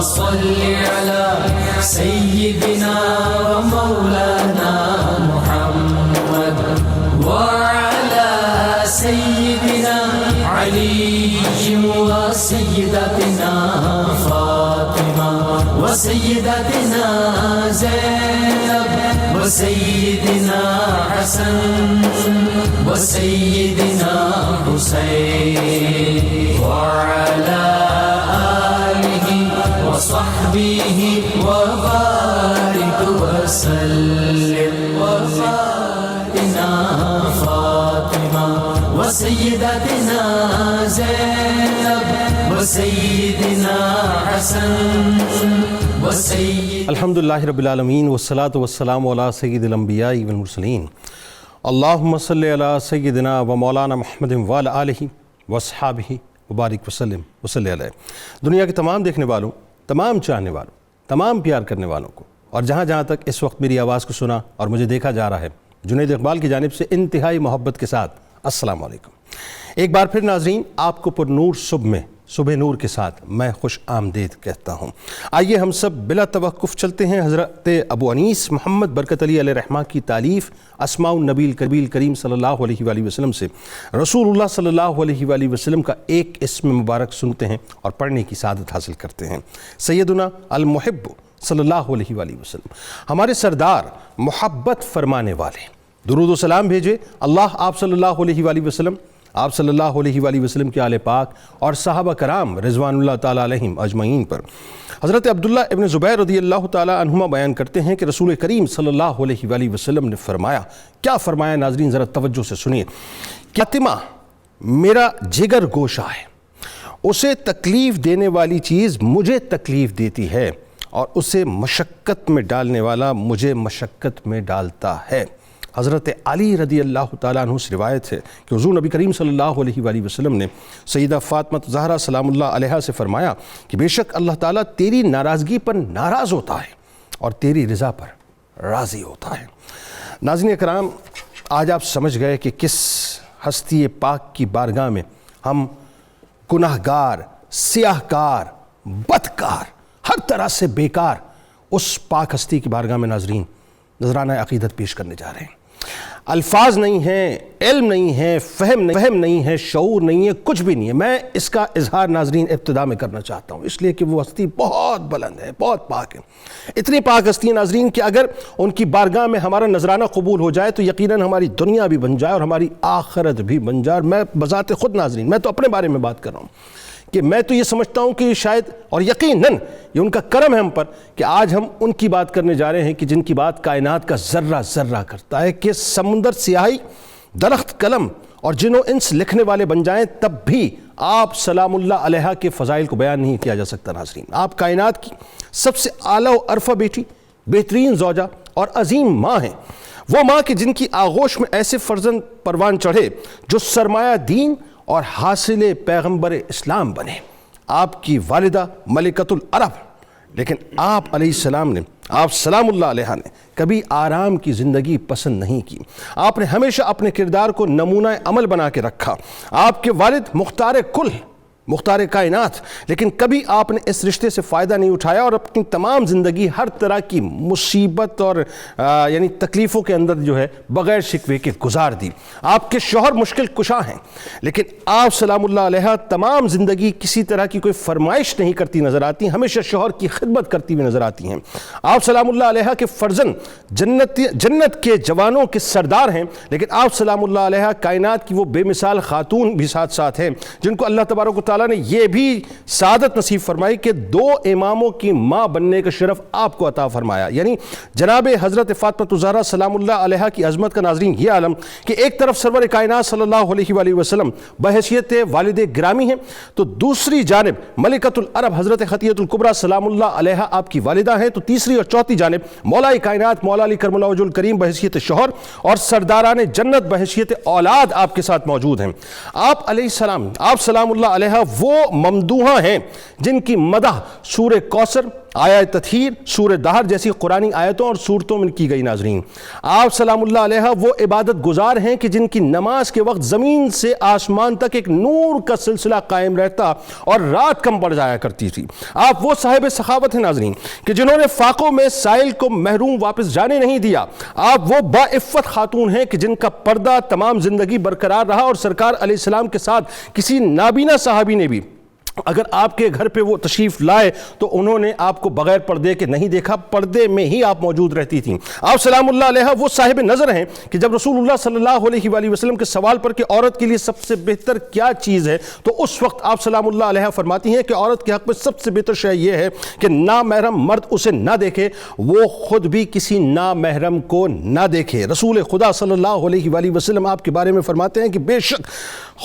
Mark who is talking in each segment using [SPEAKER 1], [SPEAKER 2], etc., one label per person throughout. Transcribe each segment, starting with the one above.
[SPEAKER 1] صل على سيدنا ومولانا محمد وعلى سيدنا علي وسيدتنا فاطمة وسيدتنا زينب وسيدنا حسن وسيدنا حسين وعلى آله وصحبه وبارك وسلم وفاتنا فاطمة وسيدتنا زينب وسيدنا حسن وسيدنا
[SPEAKER 2] الحمدللہ رب العالمین والصلاة والسلام علی سید الانبیاء والمرسلین اللہم صلی علی سیدنا و مولانا محمد وعلی آلہ واصحابہ وبارک وسلم وصلی علیہ۔ دنیا کے تمام دیکھنے والوں، تمام چاہنے والوں، تمام پیار کرنے والوں کو، اور جہاں جہاں تک اس وقت میری آواز کو سنا اور مجھے دیکھا جا رہا ہے، جنید اقبال کی جانب سے انتہائی محبت کے ساتھ السلام علیکم۔ ایک بار پھر ناظرین، آپ کو پر نور صبح نور کے ساتھ میں خوش آمدید کہتا ہوں۔ آئیے ہم سب بلا توقف چلتے ہیں حضرت ابو انیس محمد برکت علی علیہ رحمہ کی تالیف اسماء النبی کریم صلی اللہ علیہ وآلہ وسلم سے رسول اللہ صلی اللہ علیہ وآلہ وسلم کا ایک اسم مبارک سنتے ہیں اور پڑھنے کی سعادت حاصل کرتے ہیں۔ سیدنا المحب صلی اللہ علیہ وآلہ وسلم، ہمارے سردار، محبت فرمانے والے، درود و سلام بھیجے اللہ آپ صلی اللہ علیہ وآلہ وسلم، آپ صلی اللہ علیہ وآلہ وسلم کے آل پاک اور صحابہ کرام رضوان اللہ تعالیٰ علیہم اجمعین پر۔ حضرت عبداللہ ابن زبیر رضی اللہ تعالیٰ عنہما بیان کرتے ہیں کہ رسول کریم صلی اللہ علیہ وآلہ وسلم نے فرمایا، کیا فرمایا ناظرین ذرا توجہ سے سنیے، فاطمہ میرا جگر گوشہ ہے، اسے تکلیف دینے والی چیز مجھے تکلیف دیتی ہے اور اسے مشقت میں ڈالنے والا مجھے مشقت میں ڈالتا ہے۔ حضرت علی رضی اللہ تعالیٰ عنہ سے روایت ہے کہ حضور نبی کریم صلی اللہ علیہ وآلہ وسلم نے سیدہ فاطمہ زہرا سلام اللہ علیہا سے فرمایا کہ بے شک اللہ تعالیٰ تیری ناراضگی پر ناراض ہوتا ہے اور تیری رضا پر راضی ہوتا ہے۔ ناظرین اکرام، آج آپ سمجھ گئے کہ کس ہستی پاک کی بارگاہ میں ہم گناہگار، سیاہکار، بدکار، ہر طرح سے بیکار اس پاک ہستی کی بارگاہ میں ناظرین نذرانہ عقیدت پیش کرنے جا رہے ہیں۔ الفاظ نہیں ہیں، علم نہیں ہے، فہم نہیں ہے، شعور نہیں ہے، کچھ بھی نہیں ہے۔ میں اس کا اظہار ناظرین ابتدا میں کرنا چاہتا ہوں، اس لیے کہ وہ ہستی بہت بلند ہے، بہت پاک ہے۔ اتنی پاک ہستی ہے ناظرین کہ اگر ان کی بارگاہ میں ہمارا نذرانہ قبول ہو جائے تو یقیناً ہماری دنیا بھی بن جائے اور ہماری آخرت بھی بن جائے۔ اور میں بذات خود ناظرین، میں تو اپنے بارے میں بات کر رہا ہوں کہ میں تو یہ سمجھتا ہوں کہ شاید اور یقیناً یہ ان کا کرم ہے ہم پر کہ آج ہم ان کی بات کرنے جا رہے ہیں کہ جن کی بات کائنات کا ذرہ ذرہ کرتا ہے، کہ سمندر سیاہی، درخت قلم اور جن و انس لکھنے والے بن جائیں تب بھی آپ سلام اللہ علیہ کے فضائل کو بیان نہیں کیا جا سکتا ناظرین۔ آپ کائنات کی سب سے اعلیٰ و عرفہ بیٹی، بہترین زوجہ اور عظیم ماں ہیں، وہ ماں کہ جن کی آغوش میں ایسے فرزند پروان چڑھے جو سرمایہ دین اور حاصل پیغمبر اسلام بنے۔ آپ کی والدہ ملکۃ العرب، لیکن آپ علیہ السلام نے، آپ سلام اللہ علیہ نے کبھی آرام کی زندگی پسند نہیں کی۔ آپ نے ہمیشہ اپنے کردار کو نمونہ عمل بنا کے رکھا۔ آپ کے والد مختار کل، مختار کائنات، لیکن کبھی آپ نے اس رشتے سے فائدہ نہیں اٹھایا اور اپنی تمام زندگی ہر طرح کی مصیبت اور یعنی تکلیفوں کے اندر جو ہے بغیر شکوے کے گزار دی۔ آپ کے شوہر مشکل کشا ہیں، لیکن آپ سلام اللہ علیہ تمام زندگی کسی طرح کی کوئی فرمائش نہیں کرتی نظر آتی، ہمیشہ شوہر کی خدمت کرتی ہوئی نظر آتی ہیں۔ آپ سلام اللہ علیہ کے فرزند جنت کے جوانوں کے سردار ہیں، لیکن آپ سلام اللہ علیہ کائنات کی وہ بے مثال خاتون بھی ساتھ ساتھ ہیں جن کو اللہ تبارک و تعالیٰ نے یہ بھی سعادت نصیب فرمائی کہ دو اماموں کی ماں بننے کا شرف آپ کو عطا فرمایا۔ یعنی جناب حضرت فاطمہ زہرا سلام اللہ علیہ کی عظمت کا ناظرین یہ عالم کہ ایک طرف سرور کائنات صلی اللہ علیہ وآلہ وسلم بحیثیت والد گرامی ہیں، تو دوسری جانب ملکۃ العرب حضرت خدیجہ الکبریٰ سلام اللہ علیہ آپ کی والدہ ہیں، تو تیسری اور چوتھی جانب مولا کائنات مولا علی کرم اللہ وجہ الکریم بحیثیت شوہر اور سرداران جنت بحیثیت اولاد آپ کے ساتھ موجود ہیں۔ آپ علیہ السلام، آپ سلام اللہ علیہ وہ ممدوحہ وہ ہیں جن کی مدح سورہ کوثر، آیت تطہیر، سورہ دہر جیسی قرآنی آیتوں اور صورتوں میں کی گئی۔ ناظرین، آپ سلام اللہ علیہ وہ عبادت گزار ہیں کہ جن کی نماز کے وقت زمین سے آسمان تک ایک نور کا سلسلہ قائم رہتا اور رات کم پڑ جایا کرتی تھی۔ آپ وہ صاحب سخاوت ہیں ناظرین کہ جنہوں نے فاقوں میں سائل کو محروم واپس جانے نہیں دیا۔ آپ وہ باعفت خاتون ہیں کہ جن کا پردہ تمام زندگی برقرار رہا، اور سرکار علیہ السلام کے ساتھ کسی نابینا صحابی نے بھی اگر آپ کے گھر پہ وہ تشریف لائے تو انہوں نے آپ کو بغیر پردے کے نہیں دیکھا، پردے میں ہی آپ موجود رہتی تھیں۔ آپ سلام اللہ علیہ وہ صاحب نظر ہیں کہ جب رسول اللہ صلی اللہ علیہ وآلہ وسلم کے سوال پر کہ عورت کے لیے سب سے بہتر کیا چیز ہے، تو اس وقت آپ سلام اللہ علیہ فرماتی ہیں کہ عورت کے حق میں سب سے بہتر شے یہ ہے کہ نامحرم مرد اسے نہ دیکھے، وہ خود بھی کسی نامحرم کو نہ دیکھے۔ رسول خدا صلی اللہ علیہ وآلہ وسلم آپ کے بارے میں فرماتے ہیں کہ بے شک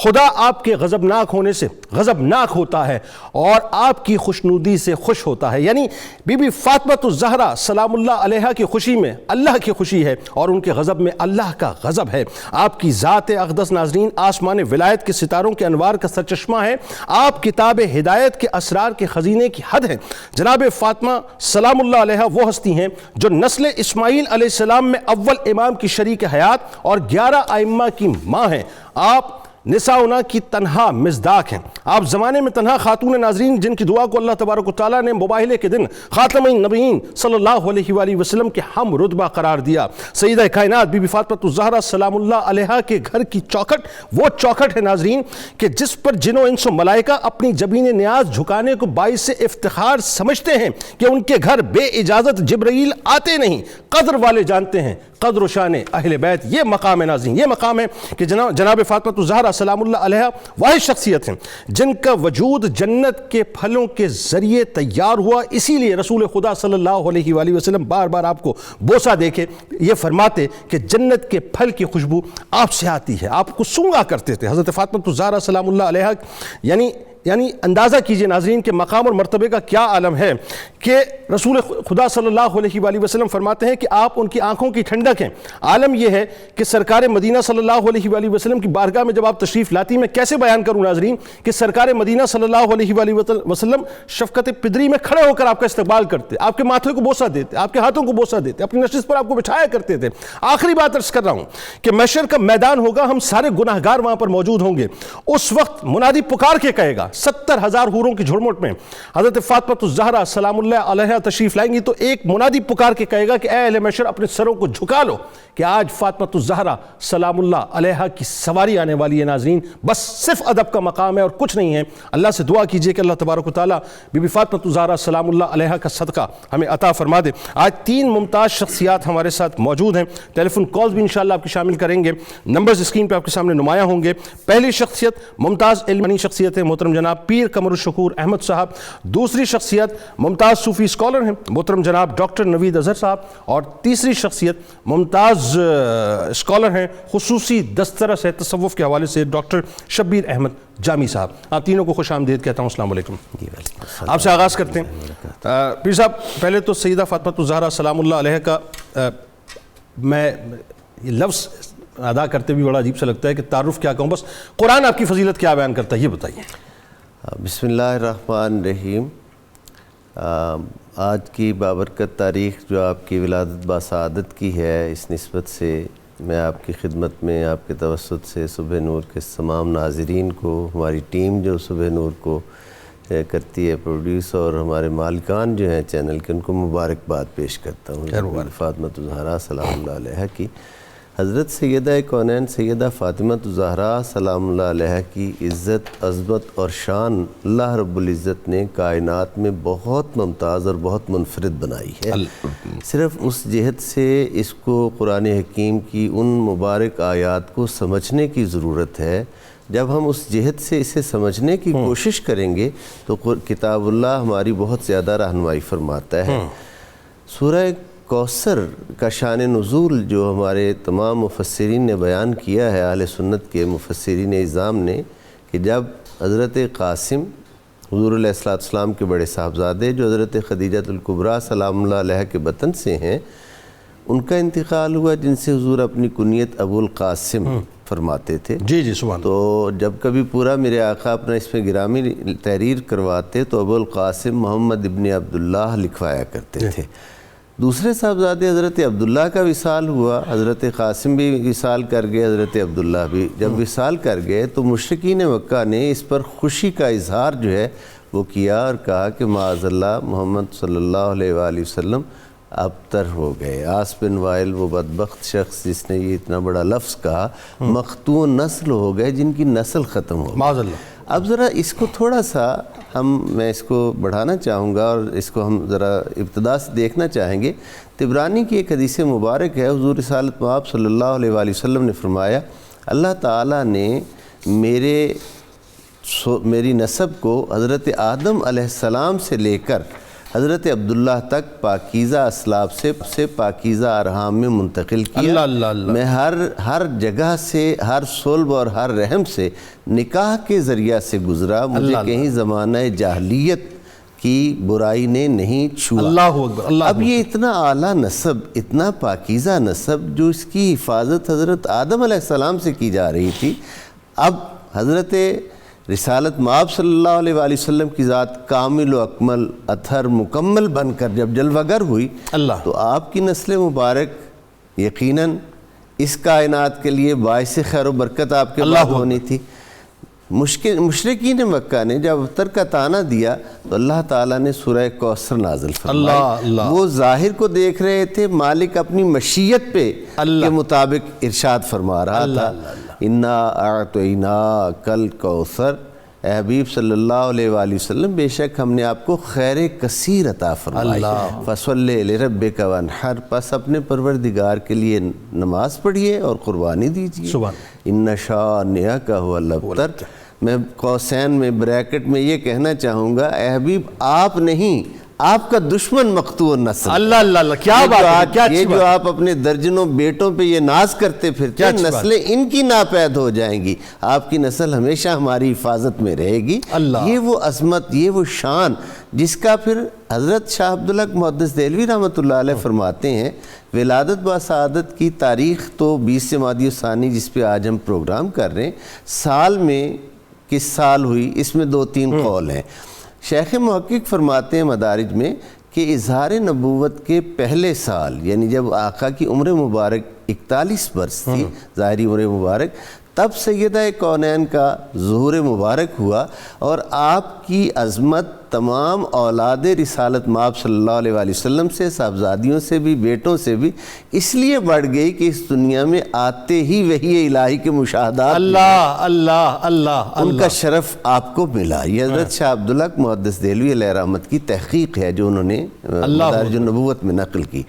[SPEAKER 2] خدا آپ کے غضبناک ہونے سے غضبناک ہوتا ہے اور آپ کی خوشنودی سے خوش ہوتا ہے۔ یعنی بی بی فاطمہ الزہرا سلام اللہ علیہ کی خوشی میں اللہ کی خوشی ہے اور ان کے غضب میں اللہ کا غضب ہے۔ آپ کی ذات اقدس ناظرین آسمان ولایت کے ستاروں کے انوار کا سرچشمہ ہے۔ آپ کتاب ہدایت کے اسرار کے خزینے کی حد ہیں۔ جناب فاطمہ سلام اللہ علیہ وہ ہستی ہیں جو نسل اسماعیل علیہ السلام میں اول امام کی شریک حیات اور 11 ائمہ کی ماں ہیں۔ آپ نساؤنا کی تنہا مصداق ہیں۔ آپ زمانے میں تنہا خاتون ناظرین جن کی دعا کو اللہ تبارک و تعالیٰ نے مباہلے کے دن خاتم النبیین صلی اللہ علیہ وآلہ وسلم کے ہم رتبہ قرار دیا۔ سیدہ کائنات بی بی فاطمہ الزہرا سلام اللہ علیہ کے گھر کی چوکھٹ وہ چوکھٹ ہے ناظرین کہ جس پر جن و انس و ملائکہ اپنی جبین نیاز جھکانے کو باعث افتخار سمجھتے ہیں کہ ان کے گھر بے اجازت جبرائیل آتے نہیں۔ قدر والے جانتے ہیں قدر و شان اہل بیت، یہ مقام ہے ناظرین، یہ مقام ہے کہ جناب فاطمہ الزہرا سلام اللہ علیہ واحد شخصیت ہیں جن کا وجود جنت کے پھلوں کے ذریعے تیار ہوا۔ اسی لیے رسول خدا صلی اللہ علیہ وآلہ وسلم بار بار آپ کو بوسہ دے کے یہ فرماتے کہ جنت کے پھل کی خوشبو آپ سے آتی ہے، آپ کو سونگا کرتے تھے۔ حضرت فاطمہ الزہرا سلام اللہ علیہ یعنی اندازہ کیجئے ناظرین کہ مقام اور مرتبے کا کیا عالم ہے کہ رسول خدا صلی اللہ علیہ وآلہ وسلم فرماتے ہیں کہ آپ ان کی آنکھوں کی ٹھنڈک ہیں۔ عالم یہ ہے کہ سرکار مدینہ صلی اللہ علیہ وآلہ وسلم کی بارگاہ میں جب آپ تشریف لاتی، میں کیسے بیان کروں ناظرین کہ سرکار مدینہ صلی اللہ علیہ وآلہ وسلم شفقت پدری میں کھڑے ہو کر آپ کا استقبال کرتے، آپ کے ماتھے کو بوسہ دیتے، آپ کے ہاتھوں کو بوسہ دیتے، اپنی نشست پر آپ کو بٹھایا کرتے تھے۔ آخری بات عرض کر رہا ہوں کہ محشر کا میدان ہوگا، ہم سارے گناہگار وہاں پر موجود ہوں گے۔ اس وقت منادی پکار کے کہے گا، 70,000 حوروں کی جھڑمٹ میں حضرت فاطمہ الزہرا سلام اللہ علیہ تشریف لائیں گی تو ایک منادی پکار کے کہے گا کہ اے اہل محشر اپنے سروں کو جھکا لو کہ آج فاطمہ الزہرا سلام اللہ علیہ کی سواری آنے والی ہے۔ ناظرین بس صرف ادب کا مقام ہے اور کچھ نہیں ہے۔ اللہ سے دعا کیجئے کہ اللہ تبارک و تعالیٰ بی بی فاطمہ الزہرا سلام اللہ علیہ کا صدقہ ہمیں عطا فرما دے۔ آج 3 ممتاز شخصیات ہمارے ساتھ موجود ہیں، ٹیلی فون کالز بھی انشاءاللہ آپ کی شامل کریں گے، نمبرز اسکرین پہ آپ کے سامنے نمایاں ہوں گے۔ پہلی شخصیت ممتاز علمی شخصیت ہے محترم جناب پیر قمر الشکور احمد صاحب، دوسری شخصیت ممتاز صوفی اسکالر ہیں محترم جناب ڈاکٹر نوید اظہر صاحب، اور تیسری شخصیت ممتاز اسکالر ہیں خصوصی دسترس ہے تصوف کے حوالے سے ڈاکٹر شبیر احمد جامی صاحب۔ آپ تینوں کو خوش آمدید کہتا ہوں، السلام علیکم۔ آپ سے آغاز کرتے ہیں پیر صاحب، پہلے تو سیدہ فاطمہ الزہرا سلام اللہ علیہ کا میں یہ لفظ ادا کرتے بھی بڑا عجیب سا لگتا ہے کہ تعارف کیا کہوں، بس قرآن آپ کی فضیلت کیا بیان کرتا ہے یہ بتائیے۔
[SPEAKER 3] بسم اللہ الرحمن الرحیم۔ آج کی بابرکت تاریخ جو آپ کی ولادت باسعادت کی ہے، اس نسبت سے میں آپ کی خدمت میں آپ کے توسط سے صبح نور کے تمام ناظرین کو، ہماری ٹیم جو صبح نور کو کرتی ہے پروڈیوس، اور ہمارے مالکان جو ہیں چینل کے، ان کو مبارکباد پیش کرتا ہوں فاطمہ الزہرا سلام اللہ علیہ کی۔ حضرت سیدہ کونین سیدہ فاطمہ الزہرا سلام اللہ علیہ کی عزت، عظمت اور شان اللہ رب العزت نے کائنات میں بہت ممتاز اور بہت منفرد بنائی ہے۔ صرف اس جہت سے اس کو قرآن حکیم کی ان مبارک آیات کو سمجھنے کی ضرورت ہے۔ جب ہم اس جہت سے اسے سمجھنے کی کوشش کریں گے تو کتاب اللہ ہماری بہت زیادہ رہنمائی فرماتا ہے۔ سورہ کوثر کا شان نزول جو ہمارے تمام مفسرین نے بیان کیا ہے، اہل سنت کے مفسرین اعظام نے، کہ جب حضرت قاسم حضور علیہ السلام کے بڑے صاحبزادے جو حضرت خدیجہ الکبریٰ سلام اللہ علیہ کے وطن سے ہیں، ان کا انتقال ہوا، جن سے حضور اپنی کنیت ابو القاسم فرماتے تھے.
[SPEAKER 2] جی جی سبحان.
[SPEAKER 3] تو جب کبھی پورا میرے آقا اپنا اس میں گرامی تحریر کرواتے تو ابو القاسم محمد ابن عبداللہ لکھوایا کرتے تھے. دوسرے صاحبزادے حضرت عبداللہ کا وصال ہوا، حضرت قاسم بھی وصال کر گئے، حضرت عبداللہ بھی جب وصال کر گئے تو مشرکین مکہ نے اس پر خوشی کا اظہار جو ہے وہ کیا اور کہا کہ معاذ اللہ محمد صلی اللہ علیہ وآلہ وسلم ابتر ہو گئے. عاص بن وائل وہ بدبخت شخص جس نے یہ اتنا بڑا لفظ کہا، مقطوع نسل ہو گئے، جن کی نسل ختم ہو گئی.
[SPEAKER 2] معاذ اللہ.
[SPEAKER 3] اب ذرا اس کو تھوڑا سا میں اس کو بڑھانا چاہوں گا اور اس کو ہم ذرا ابتدا سے دیکھنا چاہیں گے. طبرانی کی ایک حدیث مبارک ہے، حضور رسالت مآب صلی اللہ علیہ وآلہ وسلم نے فرمایا اللہ تعالیٰ نے میری نسب کو حضرت آدم علیہ السلام سے لے کر حضرت عبداللہ تک پاکیزہ اسلاف سے پاکیزہ ارحام میں منتقل کیا.
[SPEAKER 2] اللہ اللہ اللہ.
[SPEAKER 3] میں ہر جگہ سے، ہر صلب اور ہر رحم سے نکاح کے ذریعہ سے گزرا. مجھے کہیں زمانہ جاہلیت کی برائی نے نہیں چھوا.
[SPEAKER 2] اللہ اکبر. اللہ.
[SPEAKER 3] اب یہ اتنا اعلیٰ نسب، اتنا پاکیزہ نسب جو اس کی حفاظت حضرت آدم علیہ السلام سے کی جا رہی تھی، اب حضرت رسالت مآب صلی اللہ علیہ وآلہ وسلم کی ذات کامل و اکمل اطہر مکمل بن کر جب جلوہ گر ہوئی
[SPEAKER 2] اللہ،
[SPEAKER 3] تو آپ کی نسل مبارک یقیناً اس کائنات کے لیے باعث خیر و برکت آپ کے بعد ہونی تھی. مشرکین مکہ نے جب ابتر کا طعنہ دیا تو اللہ تعالیٰ نے سورہ کوثر نازل فرمائی. وہ ظاہر کو دیکھ رہے تھے، مالک اپنی مشیت پہ کے مطابق ارشاد فرما رہا تھا اِنَّا أَعْطَيْنَاكَ الْكَوْثَرَ، اے حبیب صلی اللہ علیہ وآلہ وسلم بے شک ہم نے آپ کو خیر کثیر عطا فرمائی. فَصَلِّ لِرَبِّكَ وَانْحَرْ، پس اپنے پروردگار کے لیے نماز پڑھیے اور قربانی دیجیے. اِنَّ شَانِئَكَ هُوَ الْأَبْتَرُ. میں قوسین میں بریکٹ میں یہ کہنا چاہوں گا اے حبیب آپ نہیں، آپ کا دشمن مقتوع نسل.
[SPEAKER 2] اللہ اللہ اللہ. کیا بات ہے، کیا
[SPEAKER 3] یہ جو آپ اپنے درجنوں بیٹوں پہ یہ ناز کرتے پھرتے، نسلیں ان کی ناپید ہو جائیں گی، آپ کی نسل ہمیشہ ہماری حفاظت میں رہے گی. یہ وہ عظمت، یہ وہ شان جس کا پھر حضرت شاہ عبدالحق محدث دہلوی رحمۃ اللہ علیہ فرماتے ہیں ولادت با سعادت کی تاریخ تو 20 جمادی الثانی جس پہ آج ہم پروگرام کر رہے ہیں، سال میں کس سال ہوئی اس میں 2-3 قول ہیں. شیخ محقق فرماتے ہیں مدارج میں کہ اظہار نبوت کے پہلے سال یعنی جب آقا کی عمر مبارک 41 برس تھی، ظاہری عمر مبارک، تب سیدہ کونین کا ظہور مبارک ہوا اور آپ کی عظمت تمام اولاد رسالت مآب صلی اللہ علیہ وآلہ وسلم سے، صاحبزادیوں سے بھی، بیٹوں سے بھی اس لیے بڑھ گئی کہ اس دنیا میں آتے ہی وحی الہی کے مشاہدات
[SPEAKER 2] اللہ اللہ اللہ
[SPEAKER 3] ان کا شرف آپ کو ملا. یہ حضرت شاہ عبدالحق محدث دہلوی علیہ رحمت کی تحقیق ہے جو انہوں نے مدارج النبوت میں نقل کی.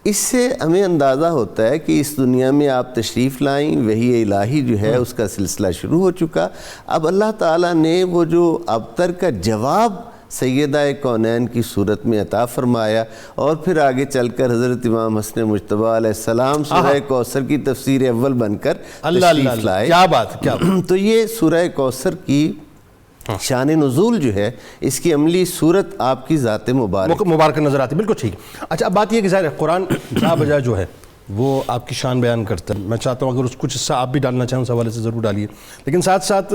[SPEAKER 3] اس سے ہمیں اندازہ ہوتا ہے کہ اس دنیا میں آپ تشریف لائیں، وحی الہی جو ہے اس کا سلسلہ شروع ہو چکا. اب اللہ تعالیٰ نے وہ جو ابتر کا جواب سیدہ کونین کی صورت میں عطا فرمایا اور پھر آگے چل کر حضرت امام حسن مجتبیٰ علیہ السلام سورہ کوثر کی تفسیر اول بن کر تشریف لائے.
[SPEAKER 2] کیا بات.
[SPEAKER 3] تو یہ سورہ کوثر کی شان نزول جو ہے اس کی عملی صورت آپ کی ذات
[SPEAKER 2] مبارک نظر آتی. بالکل ٹھیک. اچھا اب بات یہ کہ ظاہر ہے قرآن جا بجا جو ہے وہ آپ کی شان بیان کرتا ہے. میں چاہتا ہوں اگر اس کچھ حصہ آپ بھی ڈالنا چاہیں اس حوالے سے ضرور ڈالیے. لیکن ساتھ ساتھ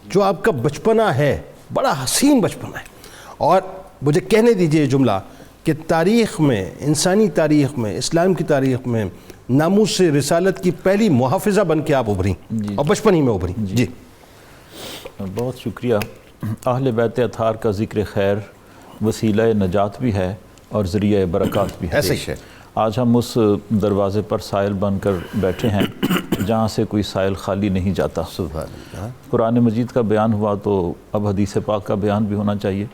[SPEAKER 2] جو آپ کا بچپنا ہے بڑا حسین بچپنا ہے، اور مجھے کہنے دیجئے جملہ کہ تاریخ میں، انسانی تاریخ میں، اسلام کی تاریخ میں ناموس رسالت کی پہلی محافظہ بن کے آپ ابھریں اور بچپن ہی میں ابھریں. جی
[SPEAKER 4] بہت شکریہ. اہل بیت اطہار کا ذکر خیر وسیلہ نجات بھی ہے اور ذریعہ برکات بھی ہے.
[SPEAKER 3] ایسے ہی.
[SPEAKER 4] آج ہم اس دروازے پر سائل بن کر بیٹھے ہیں جہاں سے کوئی سائل خالی نہیں جاتا.
[SPEAKER 3] سبحان اللہ.
[SPEAKER 4] قرآن مجید کا بیان ہوا تو اب حدیث پاک کا بیان بھی ہونا چاہیے.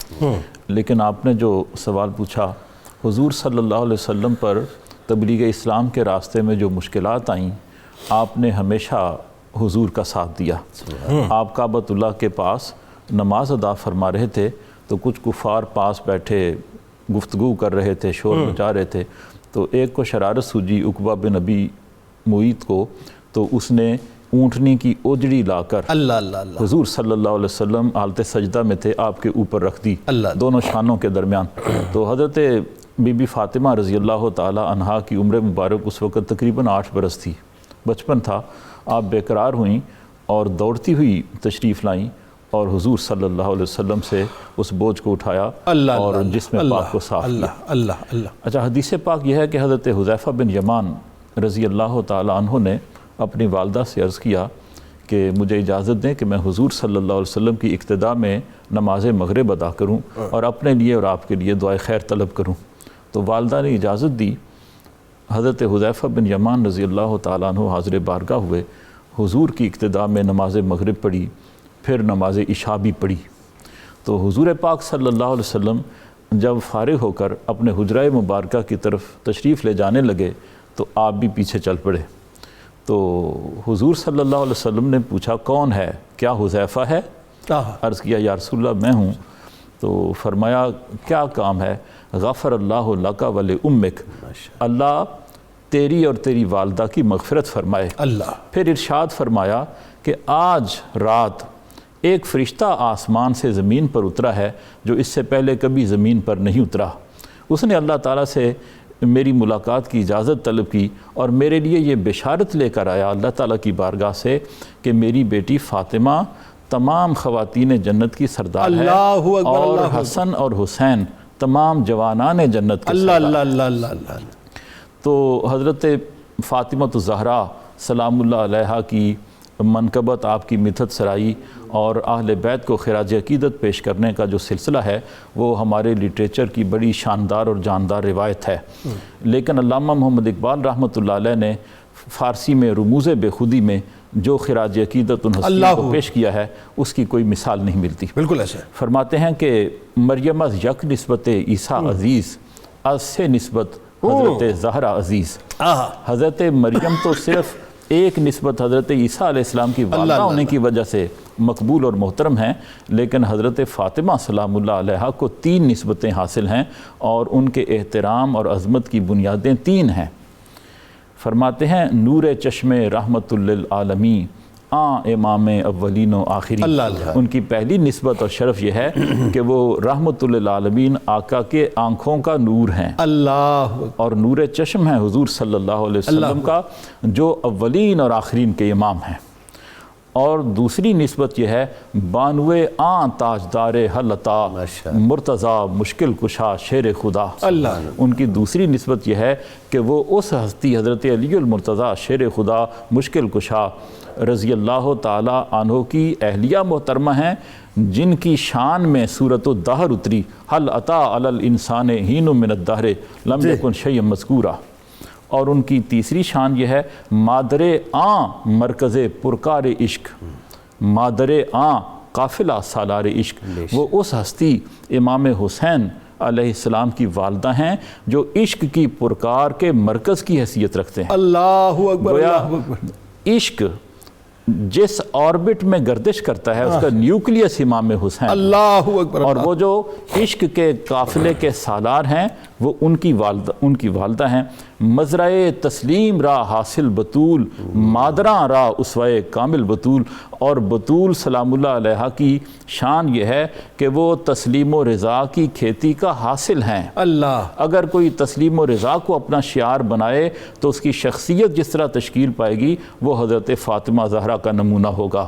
[SPEAKER 4] لیکن آپ نے جو سوال پوچھا، حضور صلی اللہ علیہ وسلم پر تبلیغ اسلام کے راستے میں جو مشکلات آئیں، آپ نے ہمیشہ حضور کا ساتھ دیا. آپ کعبۃ اللہ کے پاس نماز ادا فرما رہے تھے تو کچھ کفار پاس بیٹھے گفتگو کر رہے تھے، شور مچا رہے تھے. تو ایک کو شرارت سوجی عقبہ بن ابی معیط کو، تو اس نے اونٹنی کی اوجڑی لا کر
[SPEAKER 2] اللہ اللہ اللہ
[SPEAKER 4] حضور صلی اللہ علیہ وسلم حالت سجدہ میں تھے، آپ کے اوپر رکھ دی دونوں شانوں کے درمیان. تو حضرت بی بی فاطمہ رضی اللہ تعالی عنہا کی عمر مبارک اس وقت تقریباً 8 برس تھی، بچپن تھا. آپ بے قرار ہوئیں اور دوڑتی ہوئی تشریف لائیں اور حضور صلی اللہ علیہ وسلم سے اس بوجھ کو اٹھایا اور جسم پاک کو صاف کیا۔
[SPEAKER 2] اللہ
[SPEAKER 4] اچھا، حدیث پاک یہ ہے کہ حضرت حذیفہ بن یمان رضی اللہ تعالی عنہ نے اپنی والدہ سے عرض کیا کہ مجھے اجازت دیں کہ میں حضور صلی اللہ علیہ وسلم کی اقتداء میں نماز مغرب ادا کروں اور اپنے لیے اور آپ کے لیے دعائے خیر طلب کروں۔ تو والدہ نے اجازت دی۔ حضرت حذیفہ بن یمان رضی اللہ تعالیٰ عنہ حاضر بارگاہ ہوئے، حضور کی اقتداء میں نماز مغرب پڑھی، پھر نماز عشاء بھی پڑھی۔ تو حضور پاک صلی اللہ علیہ وسلم جب فارغ ہو کر اپنے حجرہ مبارکہ کی طرف تشریف لے جانے لگے تو آپ بھی پیچھے چل پڑے۔ تو حضور صلی اللہ علیہ وسلم نے پوچھا کون ہے، کیا حذیفہ ہے؟ عرض کیا یا رسول اللہ میں ہوں۔ تو فرمایا کیا کام ہے؟ غفر اللہ لک ولامک، اللہ تیری اور تیری والدہ کی مغفرت فرمائے۔ پھر ارشاد فرمایا کہ آج رات ایک فرشتہ آسمان سے زمین پر اترا ہے جو اس سے پہلے کبھی زمین پر نہیں اترا۔ اس نے اللہ تعالیٰ سے میری ملاقات کی اجازت طلب کی اور میرے لیے یہ بشارت لے کر آیا اللہ تعالیٰ کی بارگاہ سے کہ میری بیٹی فاطمہ تمام خواتین جنت کی سردار ہے اور حسن اور حسین تمام جوانان جنت کے سردار۔ تو حضرت فاطمہ الزہرا سلام اللہ علیہا کی منقبت، آپ کی مدحت سرائی اور اہل بیت کو خراج عقیدت پیش کرنے کا جو سلسلہ ہے وہ ہمارے لٹریچر کی بڑی شاندار اور جاندار روایت ہے۔ لیکن علامہ محمد اقبال رحمۃ اللہ علیہ نے فارسی میں رموز بے خودی میں جو خراج عقیدت ان ہستیوں کو پیش کیا ہے اس کی کوئی مثال نہیں ملتی۔
[SPEAKER 2] بالکل ایسے
[SPEAKER 4] فرماتے ہیں کہ مریم از یک نسبت عیسیٰ عزیز، از سے نسبت حضرت زہرا عزیز۔ حضرت مریم تو صرف ایک نسبت حضرت عیسیٰ علیہ السلام کی والدہ ہونے کی وجہ سے مقبول اور محترم ہیں، لیکن حضرت فاطمہ سلام اللہ علیہا کو 3 نسبتیں حاصل ہیں اور ان کے احترام اور عظمت کی بنیادیں 3 ہیں۔ فرماتے ہیں نور چشم رحمت للعالمین امام اولین و آخرین۔ ان کی پہلی نسبت اور شرف یہ ہے کہ وہ رحمت للعالمین آقا کے آنکھوں کا نور ہیں اور نور چشم ہیں حضور صلی اللہ علیہ وسلم کا جو اولین اور آخرین کے امام ہیں۔ اور دوسری نسبت یہ ہے بانوے تاجدار حلتا مرتضی مشکل کشا شیر خدا۔ ان کی دوسری نسبت یہ ہے کہ وہ اس ہستی حضرت علی المرتضی شیر خدا مشکل کشا رضی اللہ تعالی عنہ کی اہلیہ محترمہ ہیں جن کی شان میں سورۃ الدہر اتری، حل عطا علی الانسان حین من الدہر لم یکن شیئا مذکورا۔ اور ان کی تیسری شان یہ ہے مادر مرکز پرکار عشق، مادر قافلہ سالار عشق۔ وہ اس ہستی امام حسین علیہ السلام کی والدہ ہیں جو عشق کی پرکار کے مرکز کی حیثیت رکھتے ہیں۔
[SPEAKER 2] اللہ اکبر، اللہ
[SPEAKER 4] اکبر۔ عشق جس آربٹ میں گردش کرتا ہے اس کا نیوکلیس امام حسین،
[SPEAKER 2] اللہ اکبر،
[SPEAKER 4] اور وہ جو عشق کے قافلے کے سالار ہیں وہ ان کی والدہ ہیں۔ مزرع تسلیم را حاصل بطول، مادراں را اسوہ کامل بطول۔ اور بطول سلام اللہ علیہا کی شان یہ ہے کہ وہ تسلیم و رضا کی کھیتی کا حاصل ہیں۔ اگر کوئی تسلیم و رضا کو اپنا شعار بنائے تو اس کی شخصیت جس طرح تشکیل پائے گی وہ حضرت فاطمہ زہرا کا نمونہ ہوگا۔